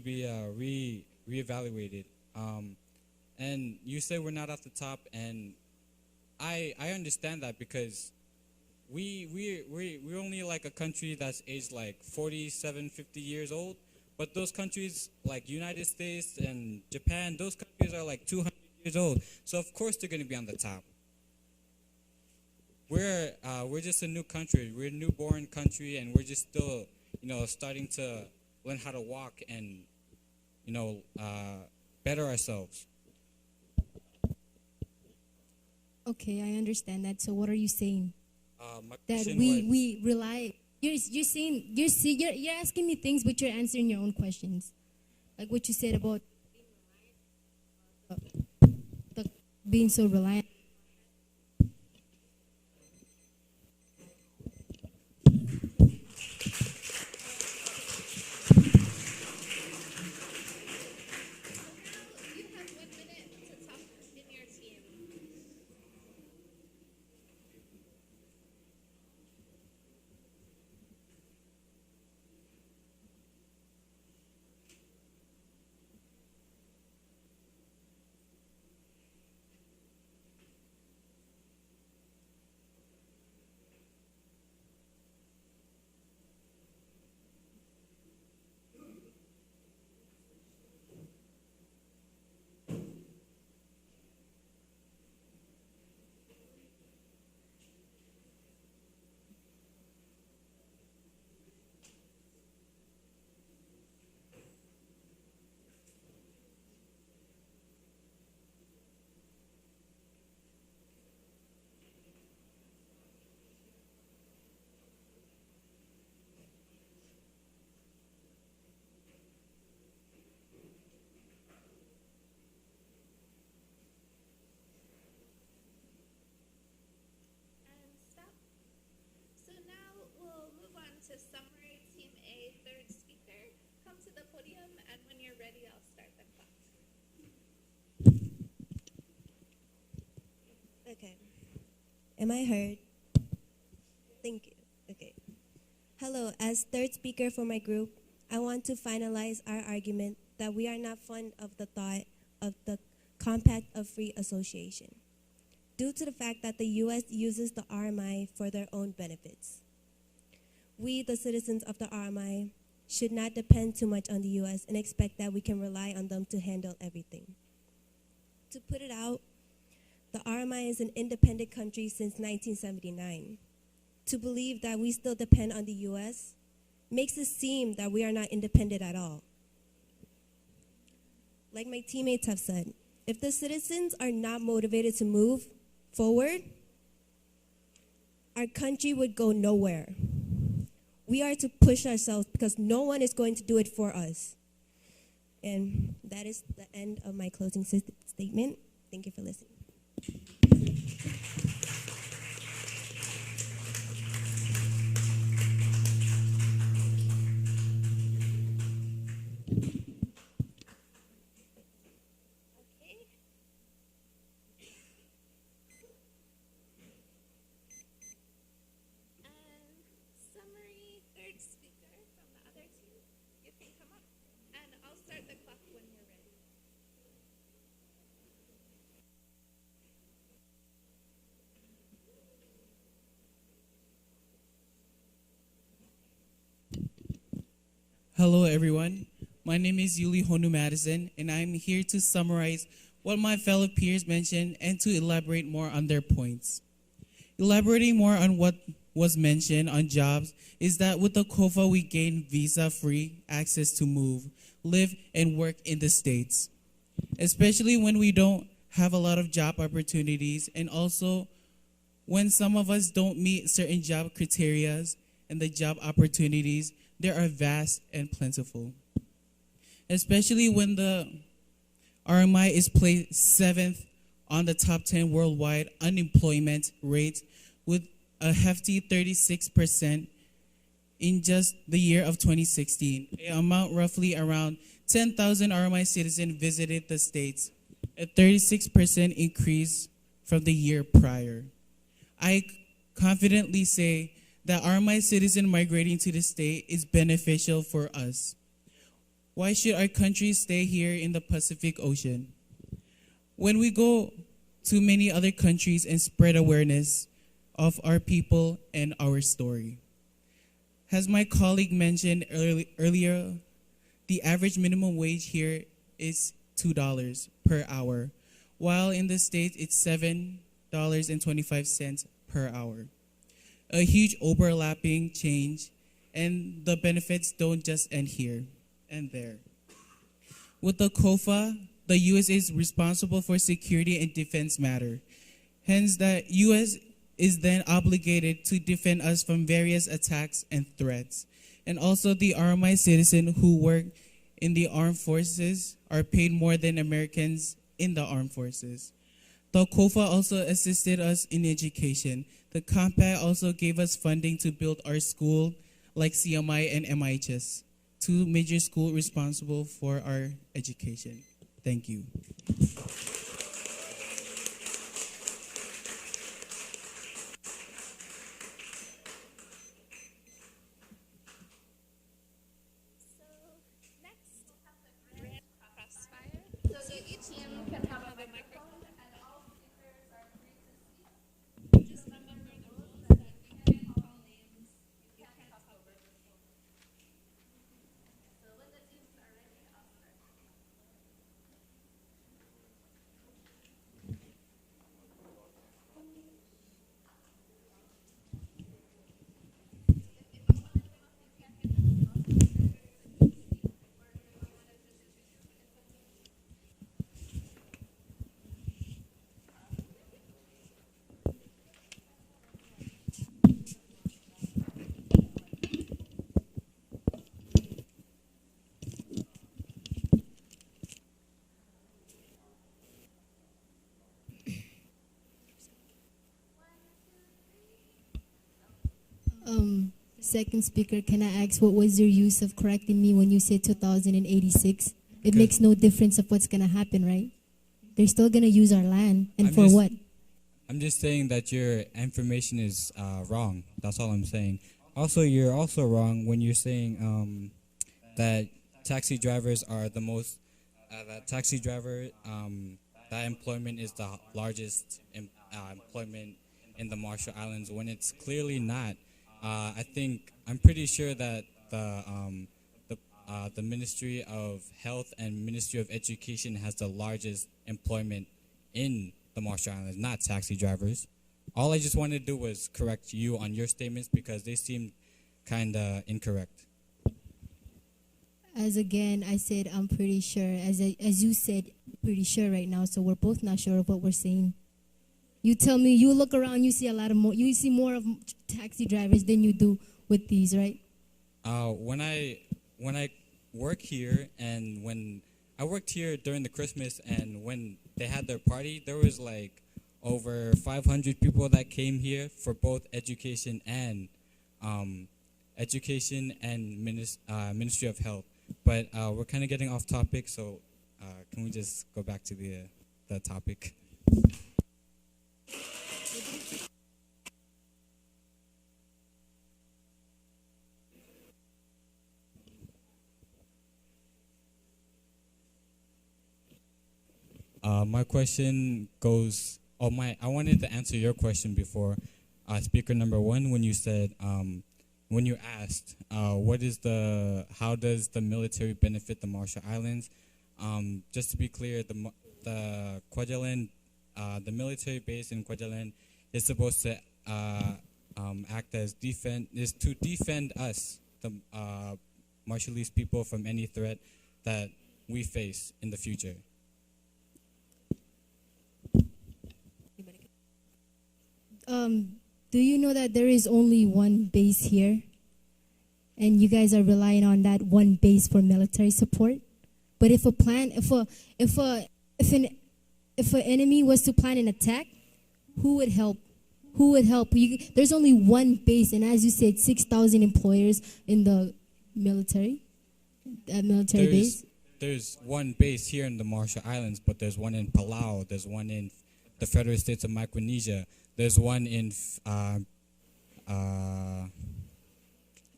be reevaluated. And you say we're not at the top, and I understand that because we're only like a country that's aged like 47, 50 years old, but those countries like United States and Japan, those countries are like 200 years old. So of course they're going to be on the top. We're just a new country. We're a newborn country, and we're just still, starting to learn how to walk and, better ourselves. Okay, I understand that. So what are you saying? My That question we rely. You're saying you're asking me things, but you're answering your own questions, like what you said about being so reliant. So now we'll move on to summary. Team A, third speaker. Come to the podium, and when you're ready, I'll start the clock. Okay. Am I heard? Thank you. Okay. Hello, as third speaker for my group, I want to finalize our argument that we are not fond of the thought of the Compact of Free Association, due to the fact that the U.S. uses the RMI for their own benefits. We, the citizens of the RMI, should not depend too much on the U.S. and expect that we can rely on them to handle everything. To put it out, The RMI is an independent country since 1979. To believe that we still depend on the US makes it seem that we are not independent at all. Like my teammates have said, if the citizens are not motivated to move forward, our country would go nowhere. We are to push ourselves because no one is going to do it for us. And that is the end of my closing statement. Thank you for listening. Summary, third speaker from the other team, you can come up, and I'll start the clock when you're ready. Hello everyone, my name is Yuli Honu Madison and I'm here to summarize what my fellow peers mentioned and to elaborate more on their points. Elaborating more on what was mentioned on jobs is that with the COFA we gain visa-free access to move, live, and work in the States, especially when we don't have a lot of job opportunities and also when some of us don't meet certain job criteria and the job opportunities, they are vast and plentiful. Especially when the RMI is placed 7th on the top 10 worldwide unemployment rate with a hefty 36% in just the year of 2016. An amount roughly around 10,000 RMI citizens visited the States, a 36% increase from the year prior. I confidently say that RMI citizen migrating to the state is beneficial for us. Why should our country stay here in the Pacific Ocean? When we go to many other countries and spread awareness of our people and our story. As my colleague mentioned earlier, the average minimum wage here is $2 per hour, while in the States it's $7.25 per hour. A huge overlapping change, and the benefits don't just end here and there. With the COFA, the U.S. is responsible for security and defense matter. Hence, the U.S. is then obligated to defend us from various attacks and threats. And also the RMI citizens who work in the armed forces are paid more than Americans in the armed forces. The COFA also assisted us in education. The compact also gave us funding to build our school like CMI and MIHS, two major schools responsible for our education. Thank you. So each team can have a microphone and all speakers are free to speak. Just remember the rules that you can't call names, you can't talk over the phone. So when the teams are ready, I'll start. Second speaker, can I ask what was your use of correcting me when you said 2086? It Okay. makes no difference of what's gonna happen, right? They're still gonna use our land, and for what? I'm just saying that your information is wrong. That's all I'm saying. Also, you're also wrong when you're saying that taxi drivers are the most, that taxi driver, that employment is the largest employment in the Marshall Islands when it's clearly not. I'm pretty sure that the Ministry of Health and Ministry of Education has the largest employment in the Marshall Islands, not taxi drivers. All I just wanted to do was correct you on your statements because they seemed kind of incorrect. As again, I said I'm pretty sure. As you said, pretty sure right now. So we're both not sure of what we're saying. You tell me. You look around. You see a lot of more. You see more of taxi drivers than you do with these, right? When I work here, and when I worked here during the Christmas, and when they had their party, there was like over 500 people that came here for both education and Ministry of Health. But we're kind of getting off topic, so can we just go back to the topic? My question goes. I wanted to answer your question before, speaker number one, when you said, when you asked, how does the military benefit the Marshall Islands? Just to be clear, the Kwajalein, the military base in Kwajalein is supposed to act as to defend us, the Marshallese people, from any threat that we face in the future. Do you know that there is only one base here, and you guys are relying on that one base for military support? But if an enemy was to plan an attack, who would help? Who would help? There's only one base, and as you said, 6,000 employers in the military. That military base. There's one base here in the Marshall Islands, but there's one in Palau. There's one in the Federal States of Micronesia. There's one in.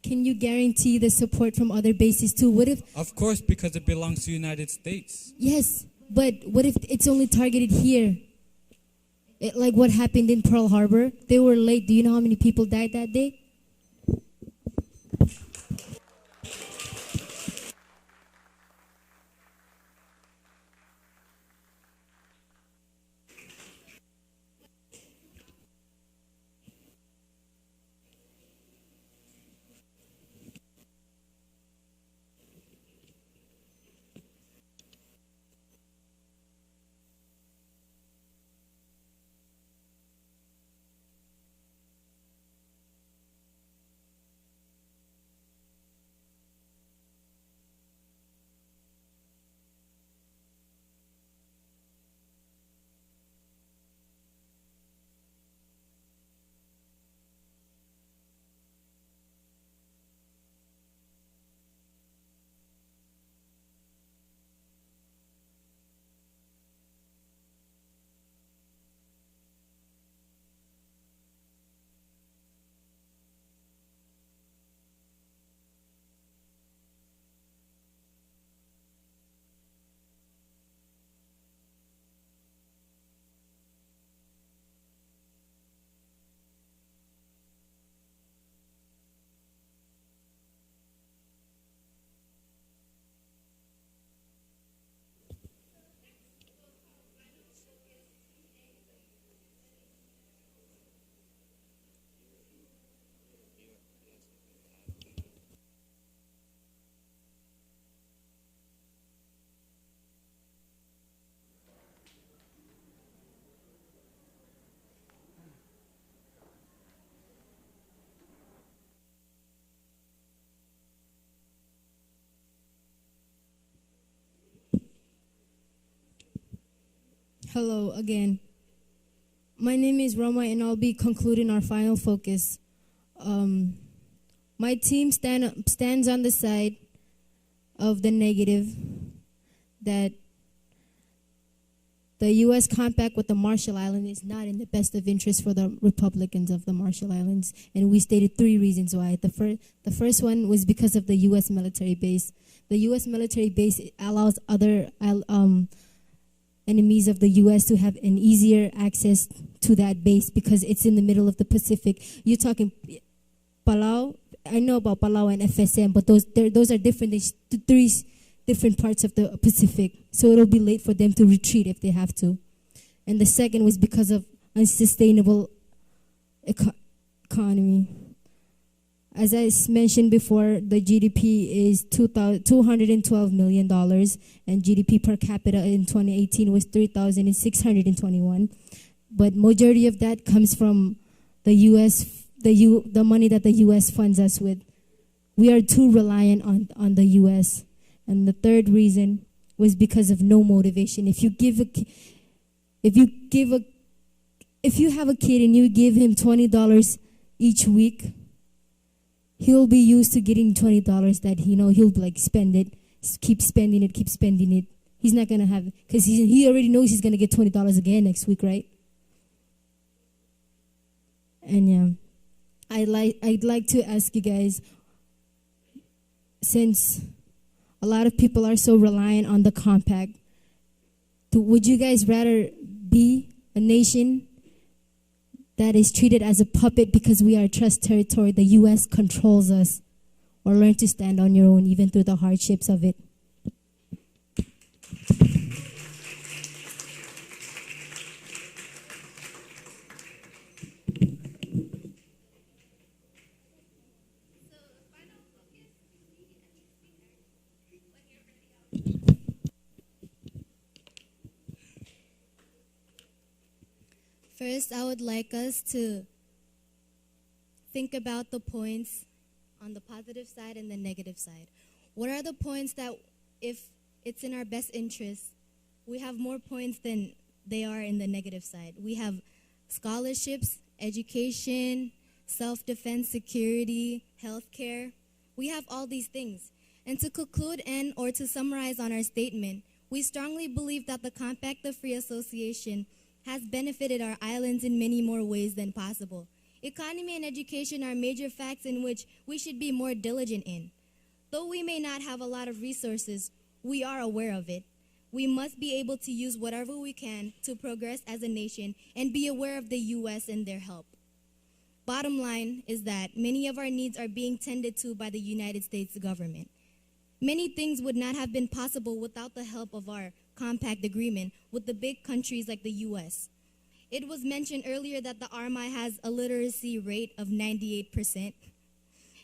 Can you guarantee the support from other bases too? What if? Of course, because it belongs to the United States. Yes, but what if it's only targeted here? Like what happened in Pearl Harbor? They were late. Do you know how many people died that day? Hello again. My name is Roma, and I'll be concluding our final focus. My team stands on the side of the negative, that the U.S. compact with the Marshall Islands is not in the best of interest for the Republicans of the Marshall Islands, and we stated 3 reasons why. The first one was because of the U.S. military base. The U.S. military base allows other enemies of the U.S. to have an easier access to that base because it's in the middle of the Pacific. You're talking Palau. I know about Palau and FSM, but those are different. There's 3 different parts of the Pacific, so it'll be late for them to retreat if they have to. and the second was because of unsustainable economy. As I mentioned before, the GDP is $212 million, and GDP per capita in 2018 was 3,621. But majority of that comes from the U.S., the money that the U.S. funds us with. We are too reliant on the U.S. And the third reason was because of no motivation. If you have a kid and you give him $20 each week, he'll be used to getting $20 that he'll like spend it, keep spending it. He's not gonna have, because he already knows he's gonna get $20 again next week, right? And yeah, I'd like to ask you guys, since a lot of people are so reliant on the compact, would you guys rather be a nation that is treated as a puppet because we are a trust territory, the U.S. controls us, or learn to stand on your own even through the hardships of it? First, I would like us to think about the points on the positive side and the negative side. What are the points that, if it's in our best interest, we have more points than they are in the negative side? We have scholarships, education, self-defense, security, healthcare. We have all these things. And to conclude or to summarize on our statement, we strongly believe that the Compact of Free Association has benefited our islands in many more ways than possible. Economy and education are major facts in which we should be more diligent in. Though we may not have a lot of resources, we are aware of it. We must be able to use whatever we can to progress as a nation and be aware of the U.S. and their help. Bottom line is that many of our needs are being tended to by the United States government. Many things would not have been possible without the help of our compact agreement with the big countries like the U.S. It was mentioned earlier that the RMI has a literacy rate of 98%.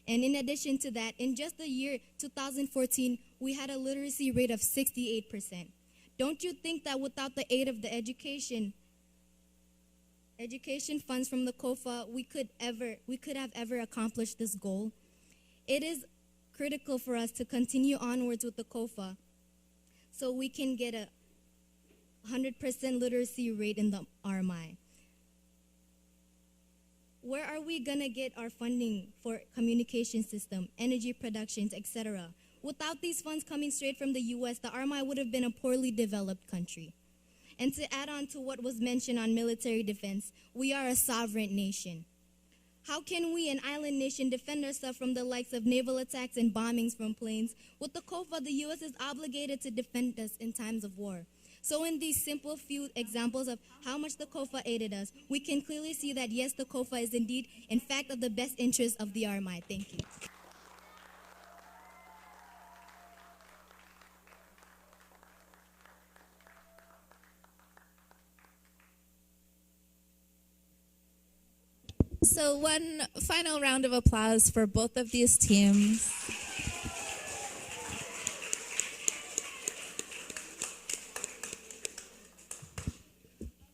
And in addition to that, in just the year 2014, we had a literacy rate of 68%. Don't you think that without the aid of the education funds from the COFA, we could have ever accomplished this goal? It is critical for us to continue onwards with the COFA so we can get a 100% literacy rate in the RMI. Where are we gonna get our funding for communication system, energy productions, etc.? Without these funds coming straight from the US, the RMI would have been a poorly developed country. And to add on to what was mentioned on military defense, we are a sovereign nation. How can we, an island nation, defend ourselves from the likes of naval attacks and bombings from planes? With the COFA, the U.S. is obligated to defend us in times of war. So in these simple few examples of how much the COFA aided us, we can clearly see that yes, the COFA is indeed, in fact, of the best interest of the RMI. Thank you. So one final round of applause for both of these teams.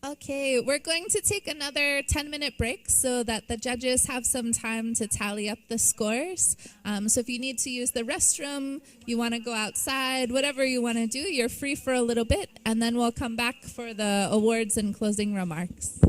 Okay, we're going to take another 10-minute break so that the judges have some time to tally up the scores. So if you need to use the restroom, you want to go outside, whatever you want to do, you're free for a little bit, and then we'll come back for the awards and closing remarks.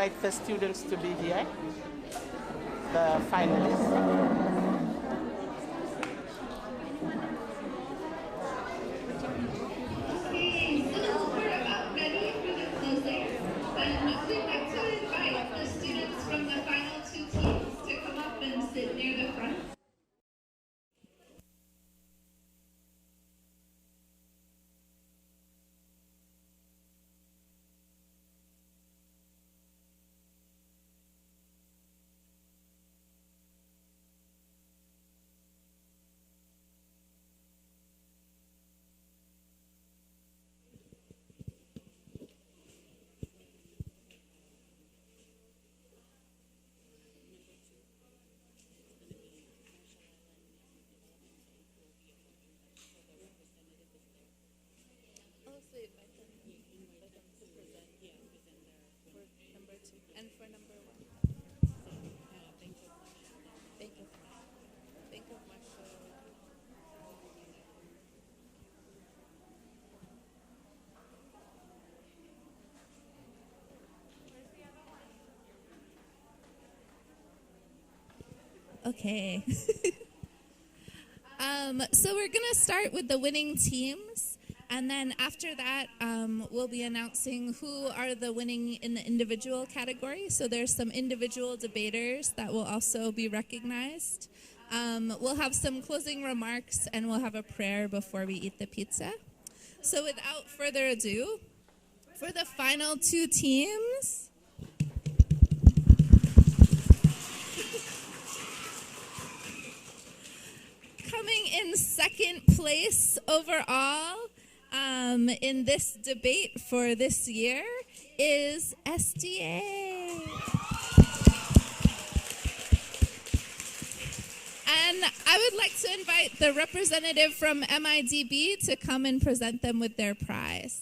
invite the students to be here, the finalists. Sit near the front. And for number one. Bank of Marshall. Okay. So we're gonna start with the winning teams. And then after that, we'll be announcing who are the winning in the individual category. So there's some individual debaters that will also be recognized. We'll have some closing remarks and we'll have a prayer before we eat the pizza. So without further ado, for the final two teams, coming in second place overall, in this debate for this year is SDA. And I would like to invite the representative from MIDB to come and present them with their prize.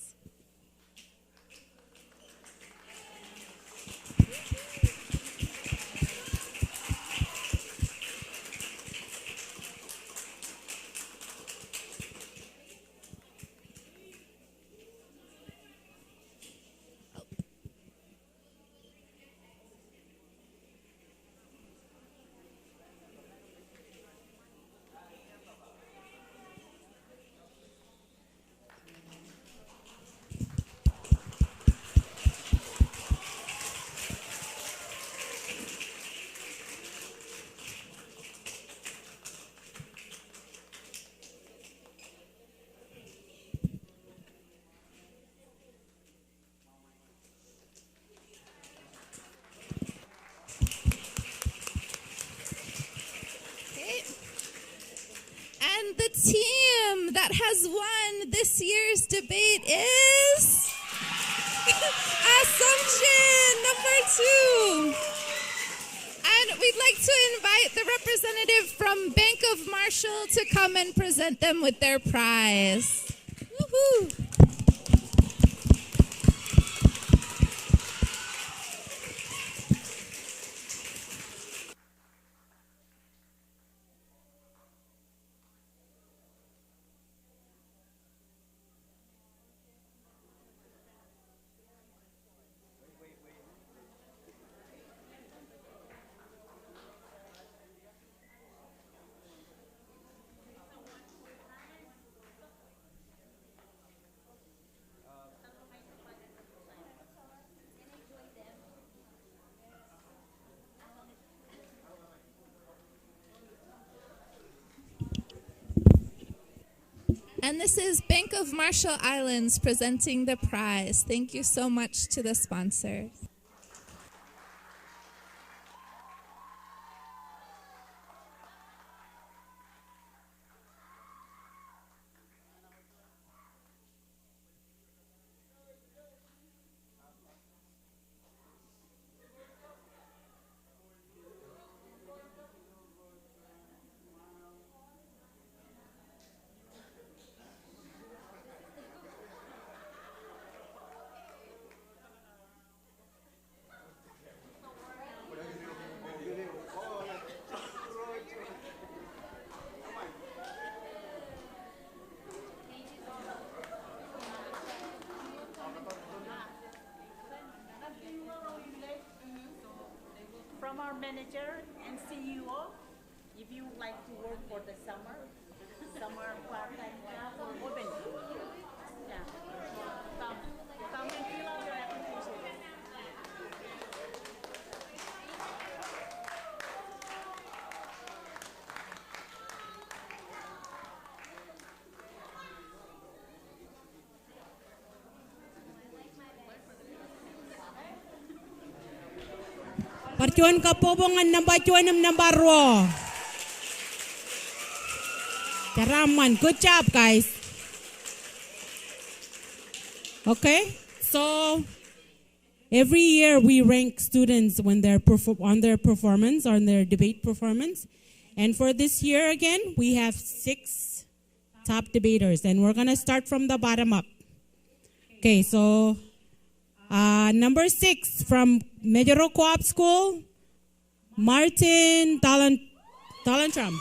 And the team that has won this year's debate is Assumption, number 2. And we'd like to invite the representative from Bank of Marshall to come and present them with their prize. Woohoo! And this is Bank of Marshall Islands presenting the prize. Thank you so much to the sponsors. from our manager and CEO, if you would like to work for the summer part-time job or open. Yeah. Come and fill out your application. Parcuan kapobongan number 2 number raw. Teraman, good job guys. Okay, so every year we rank students when they're on their performance, on their debate performance. And for this year again, we have 6 top debaters, and we're gonna start from the bottom up. Okay, so number 6 from Medjero Co-op School, Martin Talentram.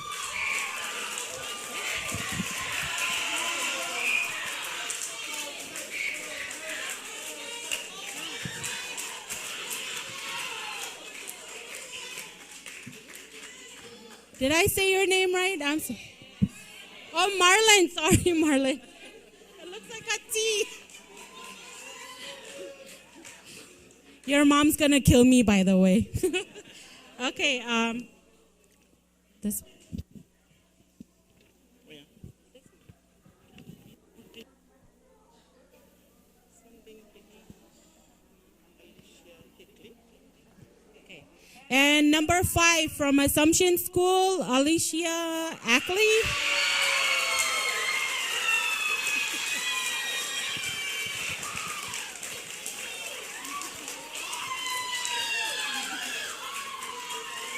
Did I say your name right? I'm sorry. Oh, Marlon. Sorry, Marlon. It looks like a T. Your mom's gonna kill me, by the way. Okay. This. And number 5 from Assumption School, Alicia Ackley.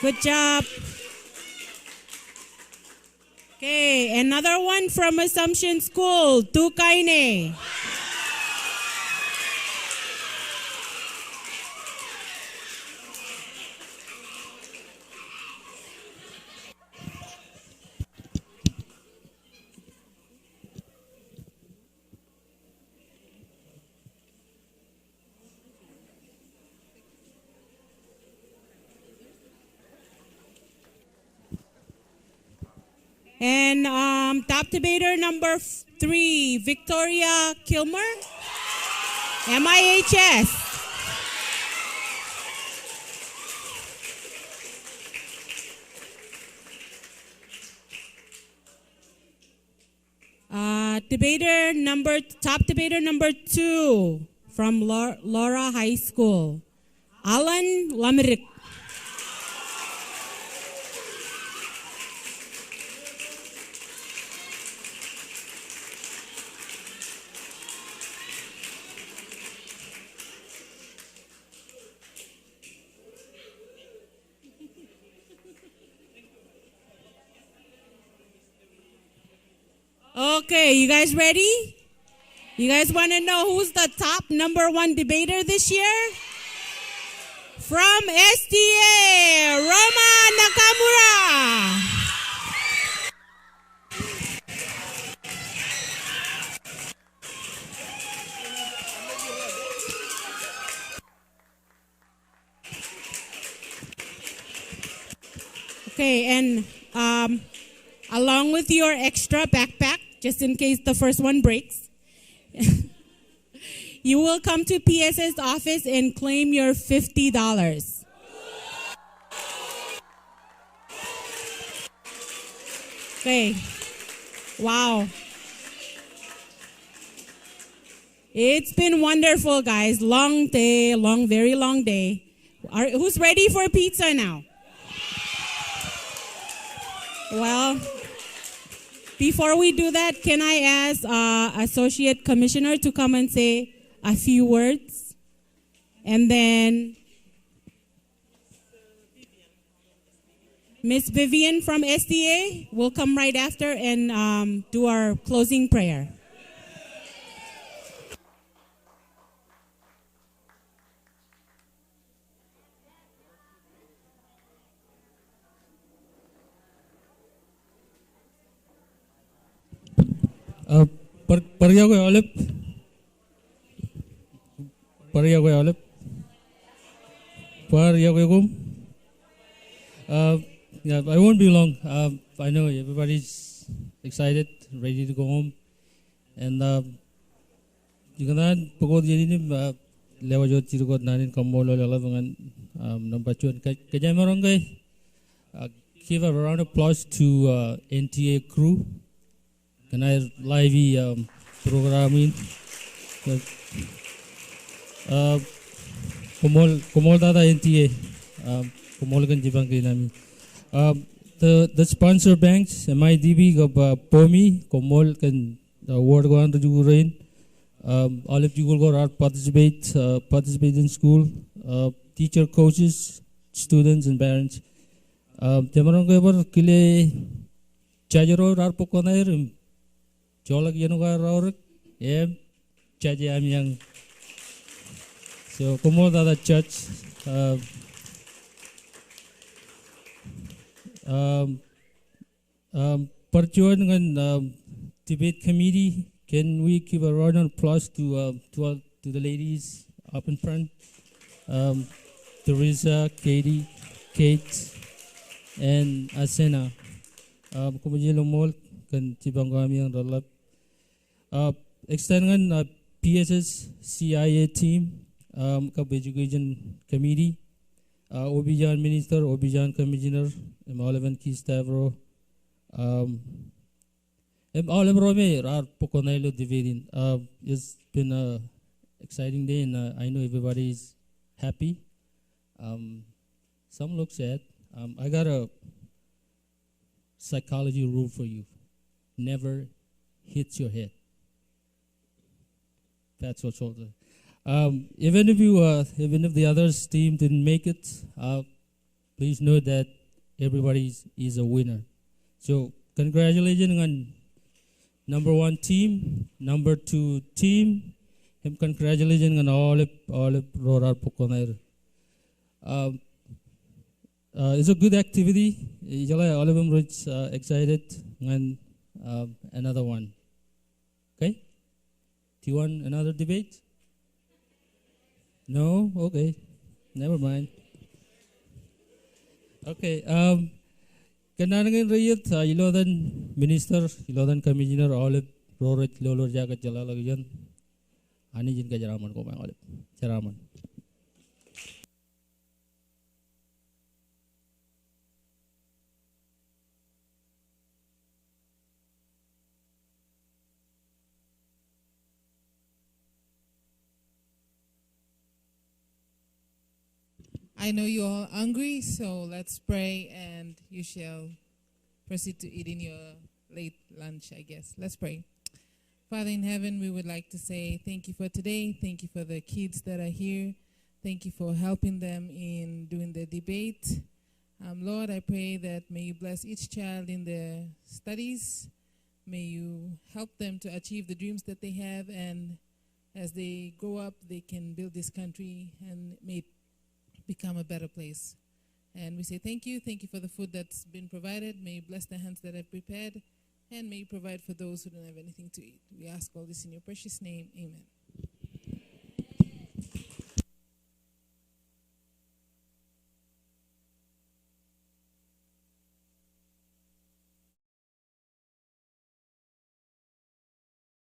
Good job. Okay, another one from Assumption School, Tukaine. And top debater number 3, Victoria Kilmer, MIHS. Top debater number 2 from Laura High School, Alan Lamerick. Okay, you guys ready? You guys want to know who's the top number 1 debater this year? From SDA, Roma Nakamura. Okay, and along with your extra backpack, just in case the first one breaks, you will come to PSS office and claim your $50. Okay. Wow. It's been wonderful, guys. Long day, very long day. Who's ready for pizza now? Well, before we do that, can I ask Associate Commissioner to come and say a few words? And then Miss Vivian from SDA will come right after and do our closing prayer. Pariyagoy Olip. Pariyagoy Olip. Pariyagoy Gum. Yeah, I won't be long. I know everybody's excited, ready to go home. And you can pagod yun lewa jod tirugod nanin kamolo lala dengan number 2 kaya marongay. Give a round of applause to NTA crew. Can I live programming? Kumol dada NTA. Kumol kan jibang kinami. The sponsor banks, MIDB of POMI, Kumol can award go on to Jugurain. All of you will go out participate in school. Teacher, coaches, students, and parents. Jamarong ko ever kile chajero rar pokonair jolag yano ka raurek chaje am yang so kumo dada church perjuan dengan debate committee. Can we give a round of applause to the ladies up in front? Teresa, Katie, Kate, and Asena. Kumujilo mol kan tibang kami ang ralap. Extended PSS CIA team, Education Committee, Obijan Minister, Obijan Commissioner, Olivan Key Stavro, all of Rome are Poconailo dividing. It's been an exciting day, and I know everybody is happy. Some look sad. I got a psychology rule for you: never hit your head. That's what's all. Even if the others team didn't make it, please know that everybody is a winner. So congratulations on number 1 team, number 2 team, and congratulations on all of Rorar Poconair. It's a good activity. All of them are excited, and another one. Okay? Do you want another debate? No? Okay. Never mind. Okay. Kananangin rayat, ilodan minister, ilodan commissioner, all of Rorat Lolo Jagat Jalalagayan. Ani jin ka jaraman ko mang olip. Jaraman. I know you're all hungry, so let's pray and you shall proceed to eat in your late lunch, I guess. Let's pray. Father in heaven, we would like to say thank you for today. Thank you for the kids that are here. Thank you for helping them in doing the debate. Lord, I pray that may you bless each child in their studies. May you help them to achieve the dreams that they have, and as they grow up, they can build this country and may it become a better place. And we say thank you for the food that's been provided. May you bless the hands that have prepared, and may you provide for those who don't have anything to eat. We ask all this in your precious name. Amen.